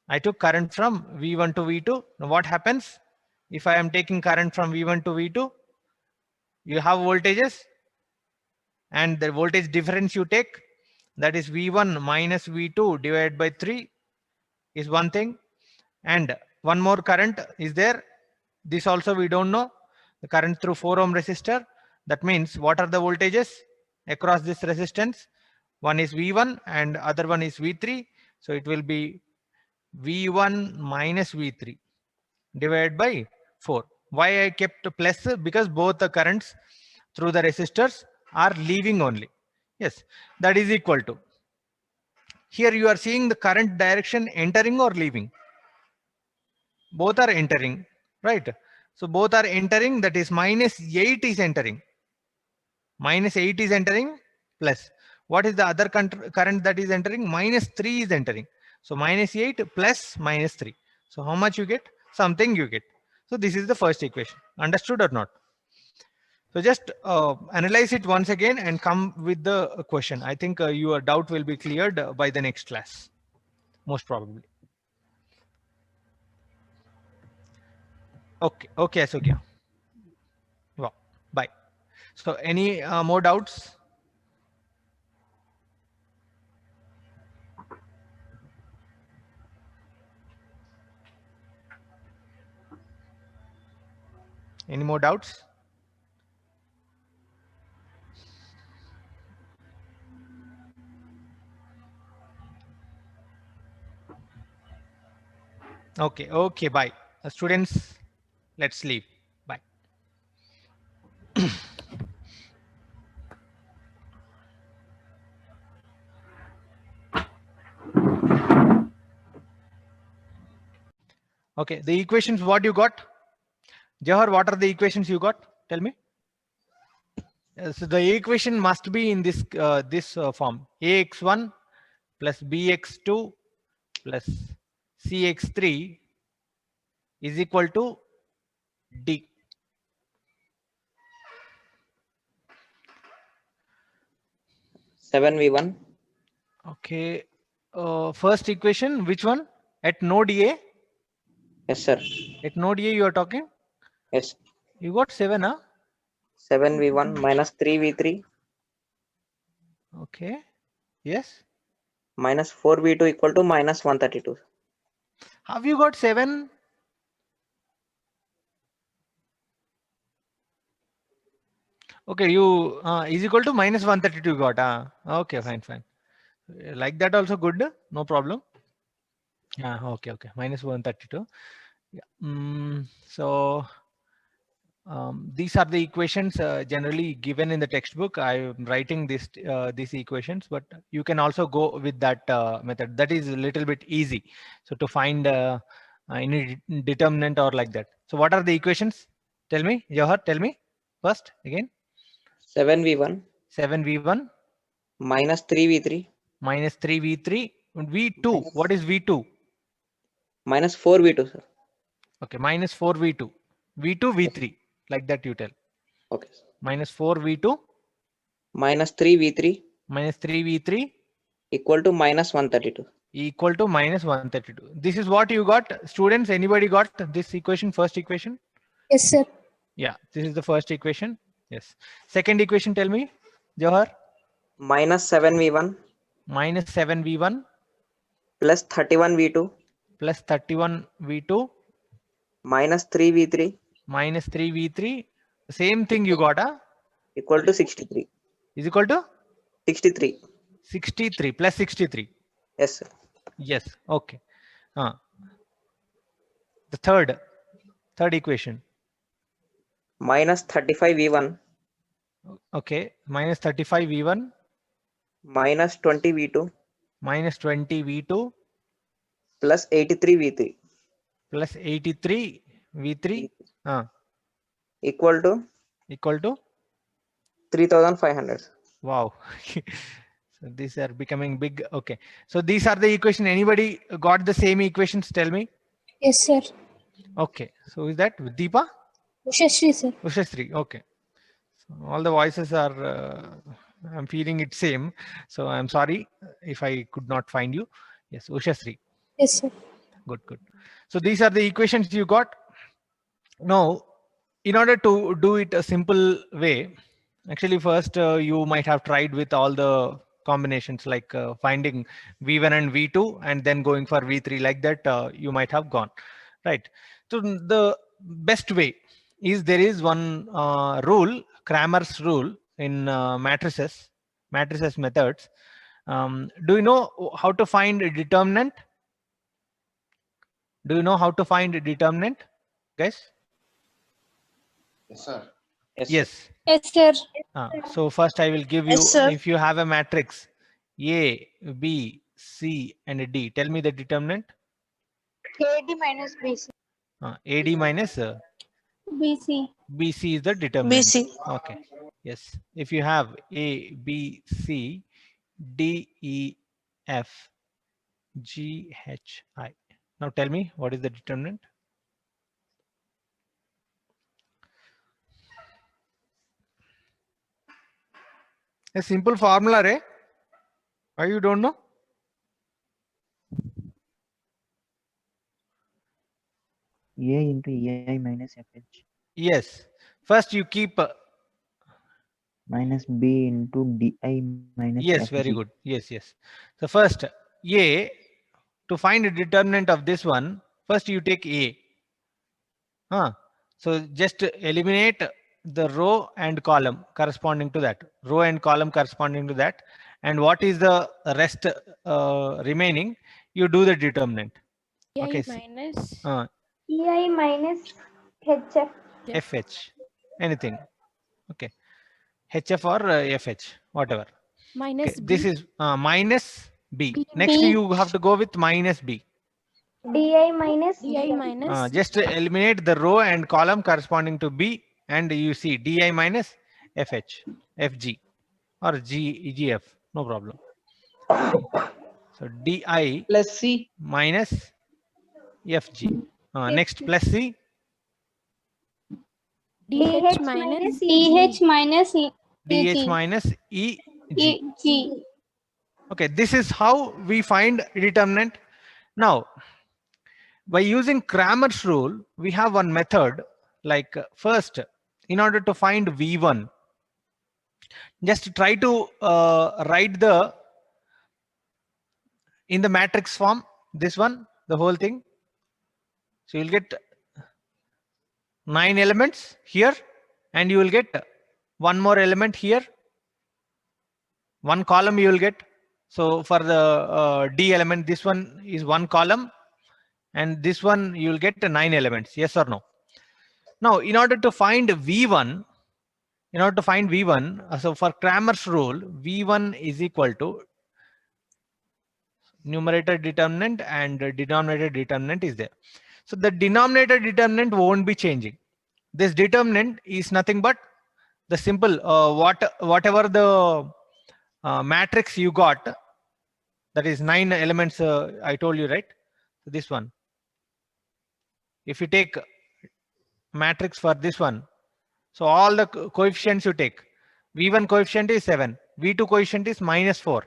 I took current from V1 to V2. Now what happens if I am taking current from V1 to V2? You have voltages and the voltage difference you take, that is V1 minus V2 divided by 3 is one thing. And one more current is there. This also we don't know. The current through 4 ohm resistor. That means what are the voltages across this resistance? One is V1 and other one is V3. So it will be V1 minus V3 divided by 4. Why I kept plus? Because both the currents through the resistors are leaving only. Yes, that is equal to. Here you are seeing the current direction entering or leaving. Both are entering, right? So both are entering, that is minus 8 is entering. Minus 8 is entering plus. What is the other current that is entering? Minus 3 is entering. So minus 8 plus minus 3. So how much you get? Something you get. So this is the first equation. Understood or not? So just analyze it once again and come with the question. I think your doubt will be cleared by the next class, most probably. Okay, okay, Asogya. Wow, bye. So any more doubts? Any more doubts? Okay, okay, bye. Students, let's leave. Bye. Okay, the equations what you got? Jawahar, what are the equations you got? Tell me. So the equation must be in this form: ax1 plus bx2 plus cx3 is equal to d. Seven V1. Okay. First equation, which one? At node A? Yes, sir. At node A you are talking? Yes. You got 7, huh? 7 V1 minus 3 V3 Okay. Yes. minus 4 V2 equal to minus 132. Have you got 7? Okay, you is equal to minus 132 got. Okay, fine, fine. Like that also good, no problem. Yeah, okay, okay. Minus 132. Yeah. So these are the equations generally given in the textbook. I'm writing these equations, but you can also go with that method. That is a little bit easy. So to find any determinant or like that. So what are the equations? Tell me, Jawahar, tell me first again. 7 V1 7V1 minus 3 V3 minus 3V3. V2, what is V2? minus 4 V2, sir. Okay, minus 4V2. V2, V3, like that you tell. Okay. Minus 4V2 minus 3 V3 minus 3V3 equal to minus 132. equal to minus 132. This is what you got, students. Anybody got this equation, first equation? Yes, sir. Yeah, this is the first equation. Yes. Second equation, tell me, Jawahar. Minus 7 V1 Minus 7V1 plus 31 V2 plus 31V2 minus 3 V3 minus 3V3. Same thing you got, equal to 63. is equal to 63. 63 plus 63. Yes, sir. Yes. Okay. The third equation. Minus 35 V1 Okay. Minus 35V1 minus 20 V2 minus 20V2 plus 83 V3 plus 83V3 equal to 3500. 3500. Wow. So these are becoming big. Okay. So these are the equation. Anybody got the same equations? Tell me. Yes, sir. Okay. So is that Deepa? Ushashri, sir. Ushasri. Okay. So all the voices are, I'm feeling it same. So I'm sorry if I could not find you. Yes, Ushasri. Yes, sir. Good, good. So these are the equations you got. Now, in order to do it a simple way, actually first you might have tried with all the combinations like finding V1 and V2 and then going for V3 like that you might have gone, right? So the best way is there is one rule, Cramer's rule in matrices methods. Do you know how to find a determinant? Do you know how to find a determinant, guys? Yes, sir. Yes. Yes, sir. So first I will give you, Yes, sir. if you have a matrix A, B, C and D, tell me the determinant. AD minus BC. AD minus BC. BC is the determinant. BC. Okay. Yes. If you have A, B, C, D, E, F, G, H, I. Now tell me what is the determinant? A simple formula, eh? Why you don't know? A into EI minus FH Yes. First you keep minus B into DI minus yes, FG. very good. Yes, yes. So first A, to find a determinant of this one, first you take A. So just eliminate the row and column corresponding to that. Row and column corresponding to that. And what is the rest remaining? You do the determinant. Okay. Minus. Uh, EI minus HF. FH. Anything. Okay. HF or FH, whatever. Minus Okay. This is minus B. B. Next B. you have to go with minus B. DI minus. DI minus. Just eliminate the row and column corresponding to B and you see DI minus FH, FG or GF, no problem. So DI Plus C. minus FG. Next plus C. DH minus DH minus DH minus EG. EG. Okay, this is how we find determinant. Now, by using Cramer's rule, we have one method like first, in order to find V1, just try to write in the matrix form, this one, the whole thing. So you'll get 9 elements here and you will get one more element here. One column you will get. So for the D element, this one is one column. And this one you will get 9 elements, yes or no? Now, in order to find V1, so for Cramer's rule, V1 is equal to numerator determinant and denominator determinant is there. So the denominator determinant won't be changing. This determinant is nothing but the simple whatever the matrix you got, that is 9 elements I told you, right? So this one. If you take matrix for this one, so all the coefficients you take, V1 coefficient is 7, V2 coefficient is -4.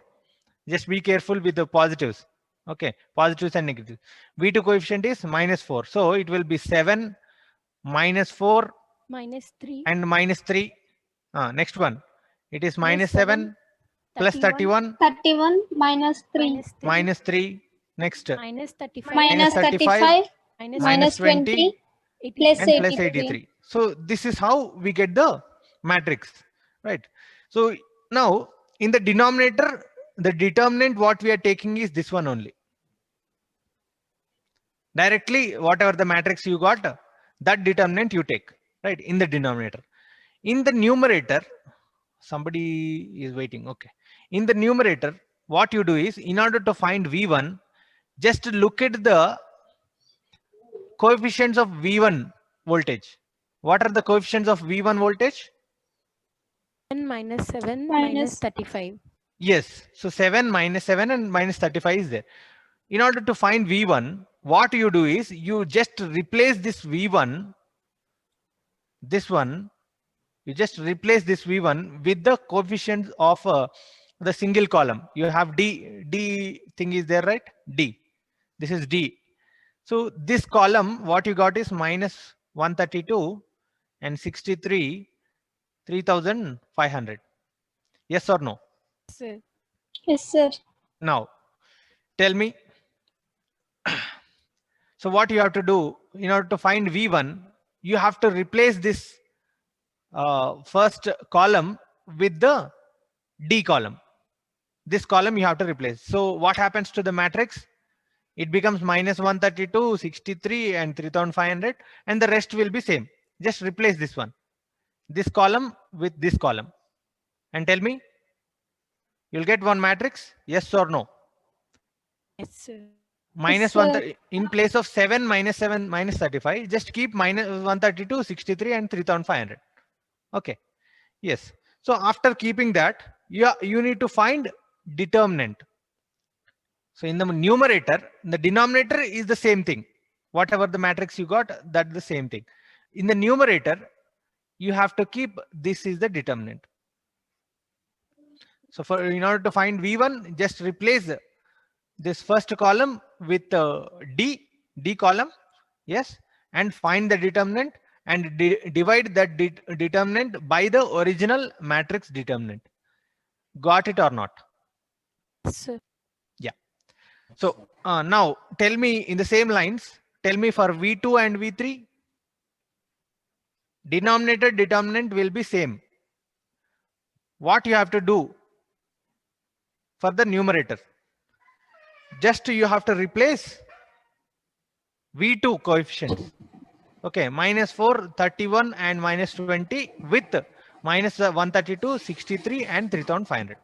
Just be careful with the positives. Okay, positives and negatives. V2 coefficient is -4. So it will be 7, -4, -3 and -3. Next one, it is -7, plus 31, 31 -3 -3. Next, -35 -35, -20, plus and plus 83. So this is how we get the matrix, right? So now in the denominator, the determinant what we are taking is this one only. Directly, whatever the matrix you got, that determinant you take, right, in the denominator. In the numerator, somebody is waiting. Okay. In the numerator, what you do is, in order to find V1, just look at the coefficients of V1 voltage. What are the coefficients of V1 voltage? -7 -35 Yes. So 7 minus 7 and minus 35 is there. In order to find V1, what you do is you just replace this V1, this one, you just replace this V1 with the coefficients of the single column. You have D thing is there, right? D. This is D. So this column, what you got is minus 132 and 63, 3,500. Yes or no? Sir. Yes, sir. Now, tell me. So what you have to do in order to find V1, you have to replace this first column with the D column. This column you have to replace. So what happens to the matrix? It becomes minus 132, 63 and 3,500 and the rest will be same. Just replace this one, this column with this column and tell me, you'll get one matrix, yes or no? Yes, sir. Minus Yes, 1 in place of 7 minus 7 minus 35, just keep minus 132, 63 and 3,500. Okay. Yes. So after keeping that, you need to find determinant. So in the numerator, the denominator is the same thing. Whatever the matrix you got, that's the same thing. In the numerator, you have to keep this is the determinant. So in order to find V1, just replace this first column with D column. Yes. And find the determinant and divide that determinant by the original matrix determinant. Got it or not? Sir. Yeah. So now tell me in the same lines, tell me for V2 and V3, denominator determinant will be same. What you have to do for the numerator? Just you have to replace V2 coefficients. Okay, minus 4, 31 and minus 20 with minus 132, 63 and 3,500.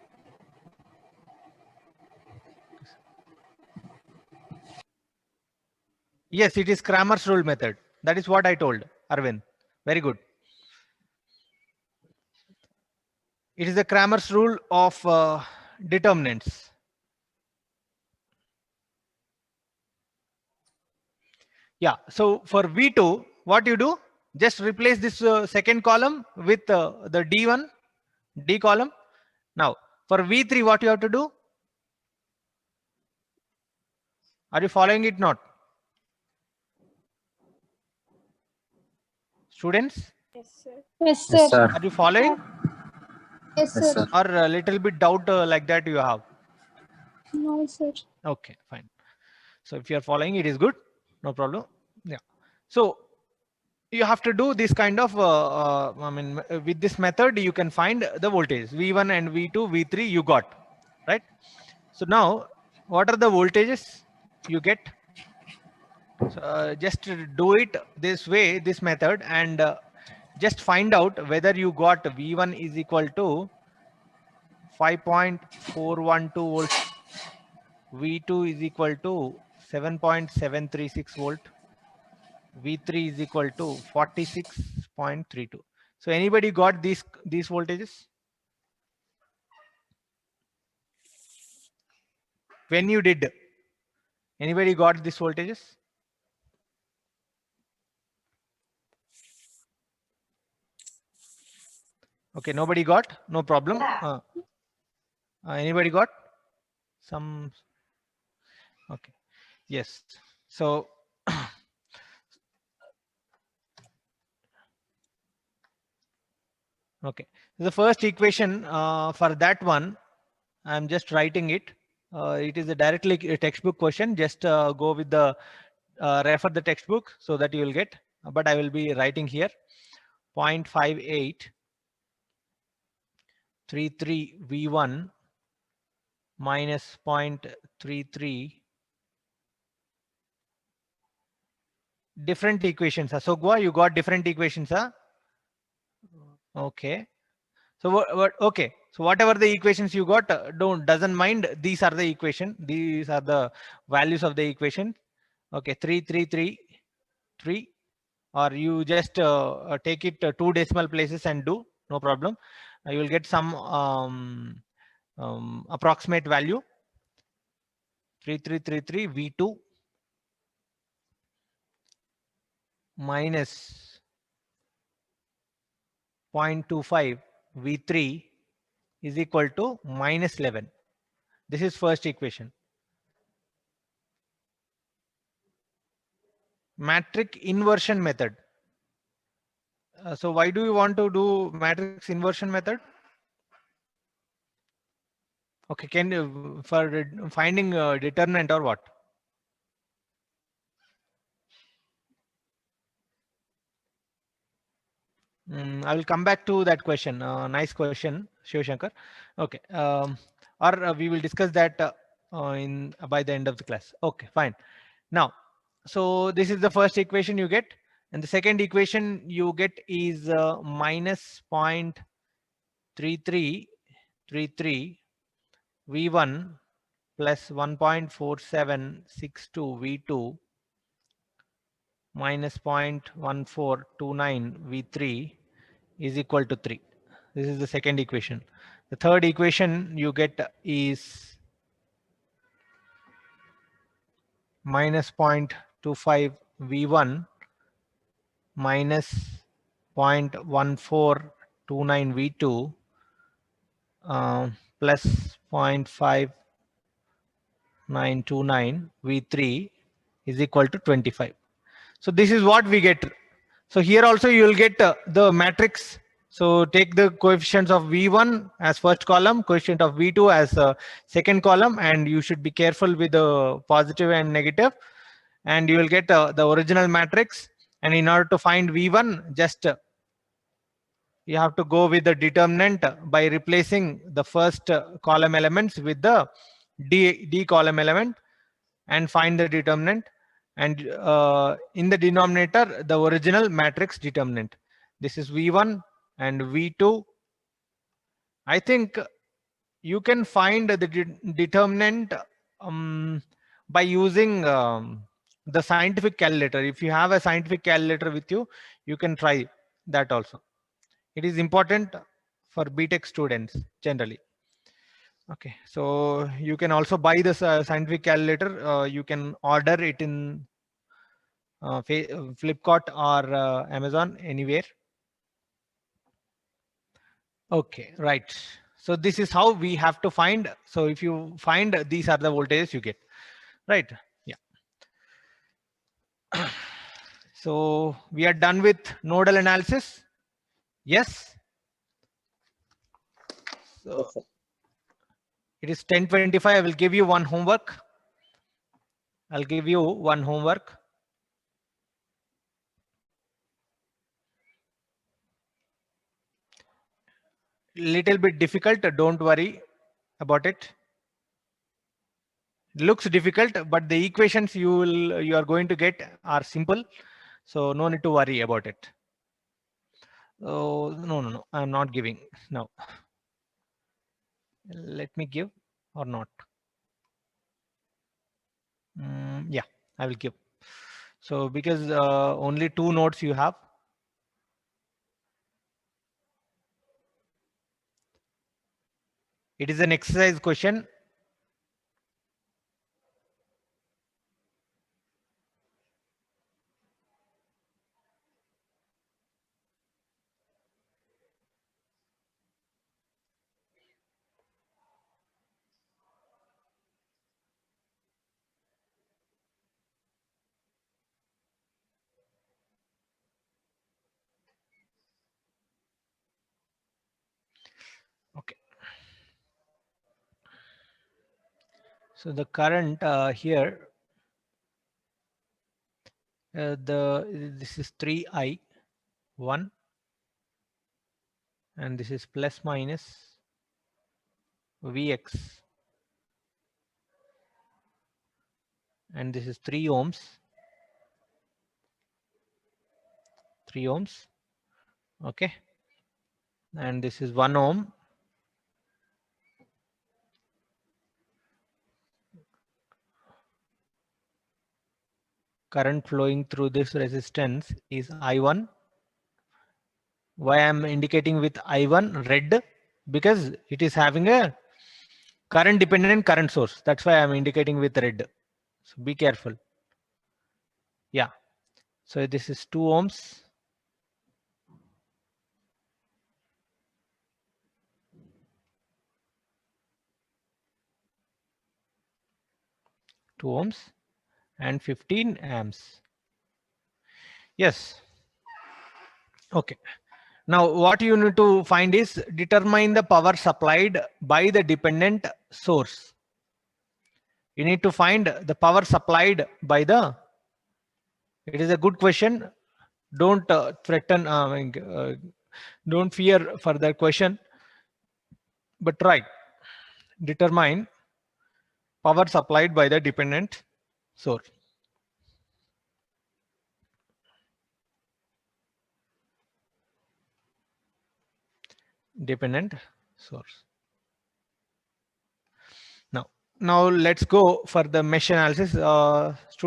Yes, it is Cramer's rule method. That is what I told Arvind. Very good. It is the Cramer's rule of determinants. Yeah, so for V2, what you do? Just replace this second column with the D1, D column. Now, for V3, what you have to do? Are you following it not? Students, Yes, sir. Yes, sir. Yes, sir. are you following? Yes, Yes, sir. sir. Or a little bit doubt like that you have? No, sir. Okay, fine. So if you are following, it is good. No problem. Yeah. So you have to do this kind of, with this method, you can find the voltage V1 and V2, V3 you got, right? So now, what are the voltages you get? So, just do it this way, this method, and just find out whether you got V1 is equal to 5.412 volts, V2 is equal to 7.736 volt, V3 is equal to 46.32. So anybody got these voltages? When you did, anybody got these voltages? Okay, nobody got, no problem. Anybody got some? Okay, yes. So okay, the first equation for that one, I'm just writing it. It is a directly textbook question. Just go with the refer the textbook so that you will get. But I will be writing here 0.58 33 V1 minus 0.33. Different equations. Asogwa, you got different equations, huh? Okay. So what? Okay. So whatever the equations you got, doesn't mind. These are the equation. These are the values of the equation. Okay, 3, 3, 3, 3. Or you just take it 2 decimal places and do, no problem. You will get some approximate value 3333 V2 minus 0.25 V3 is equal to minus 11. This is first equation. Matrix inversion method. So why do you want to do matrix inversion method? Okay, can you for finding determinant or what? I will come back to that question. Nice question, Shiv Shankar. Okay, or we will discuss that in by the end of the class. Okay, fine. Now, so this is the first equation you get, and the second equation you get is minus 0.3333 V1 plus 1.4762 V2 minus 0.1429 V3 is equal to 3. This is the second equation. The third equation you get is minus 0.25 V1 minus 0.1429 V2 plus 0.5929 V3 is equal to 25. So this is what we get. So here also you will get the matrix. So take the coefficients of V1 as first column, coefficient of V2 as second column, and you should be careful with the positive and negative, and you will get the original matrix. And in order to find V1, just you have to go with the determinant by replacing the first column elements with the D column element and find the determinant. And in the denominator, the original matrix determinant. This is V1 and V2. I think you can find the determinant by using the scientific calculator. If you have a scientific calculator with you, you can try that also. It is important for BTech students generally. Okay, so you can also buy this scientific calculator. You can order it in Flipkart or Amazon, anywhere. Okay, right. So this is how we have to find. So if you find these are the voltages you get, right? Yeah. So we are done with nodal analysis. Yes. So it is 10:25. I will give you one homework. I'll give you one homework. Little bit difficult. Don't worry about it. Looks difficult, but the equations you are going to get are simple, so no need to worry about it. Oh, no, I'm not giving now. Let me give or not. Yeah, I will give. So because only 2 nodes you have. It is an exercise question. Okay. So the current here, this is 3I1, and this is plus minus Vx, and this is 3 ohms. 3 ohms. Okay, and this is 1 ohm. Current flowing through this resistance is I1. Why I'm indicating with I1 red? Because it is having a current dependent, current source. That's why I'm indicating with red. So be careful. Yeah. So this is 2 ohms. And 15 amps. Yes. Okay. Now what you need to find is determine the power supplied by the dependent source. You need to find the power supplied by the. It is a good question. Don't threaten. Don't fear for that question. But try. Determine power supplied by the dependent source. Dependent source. Now let's go for the mesh analysis. Students.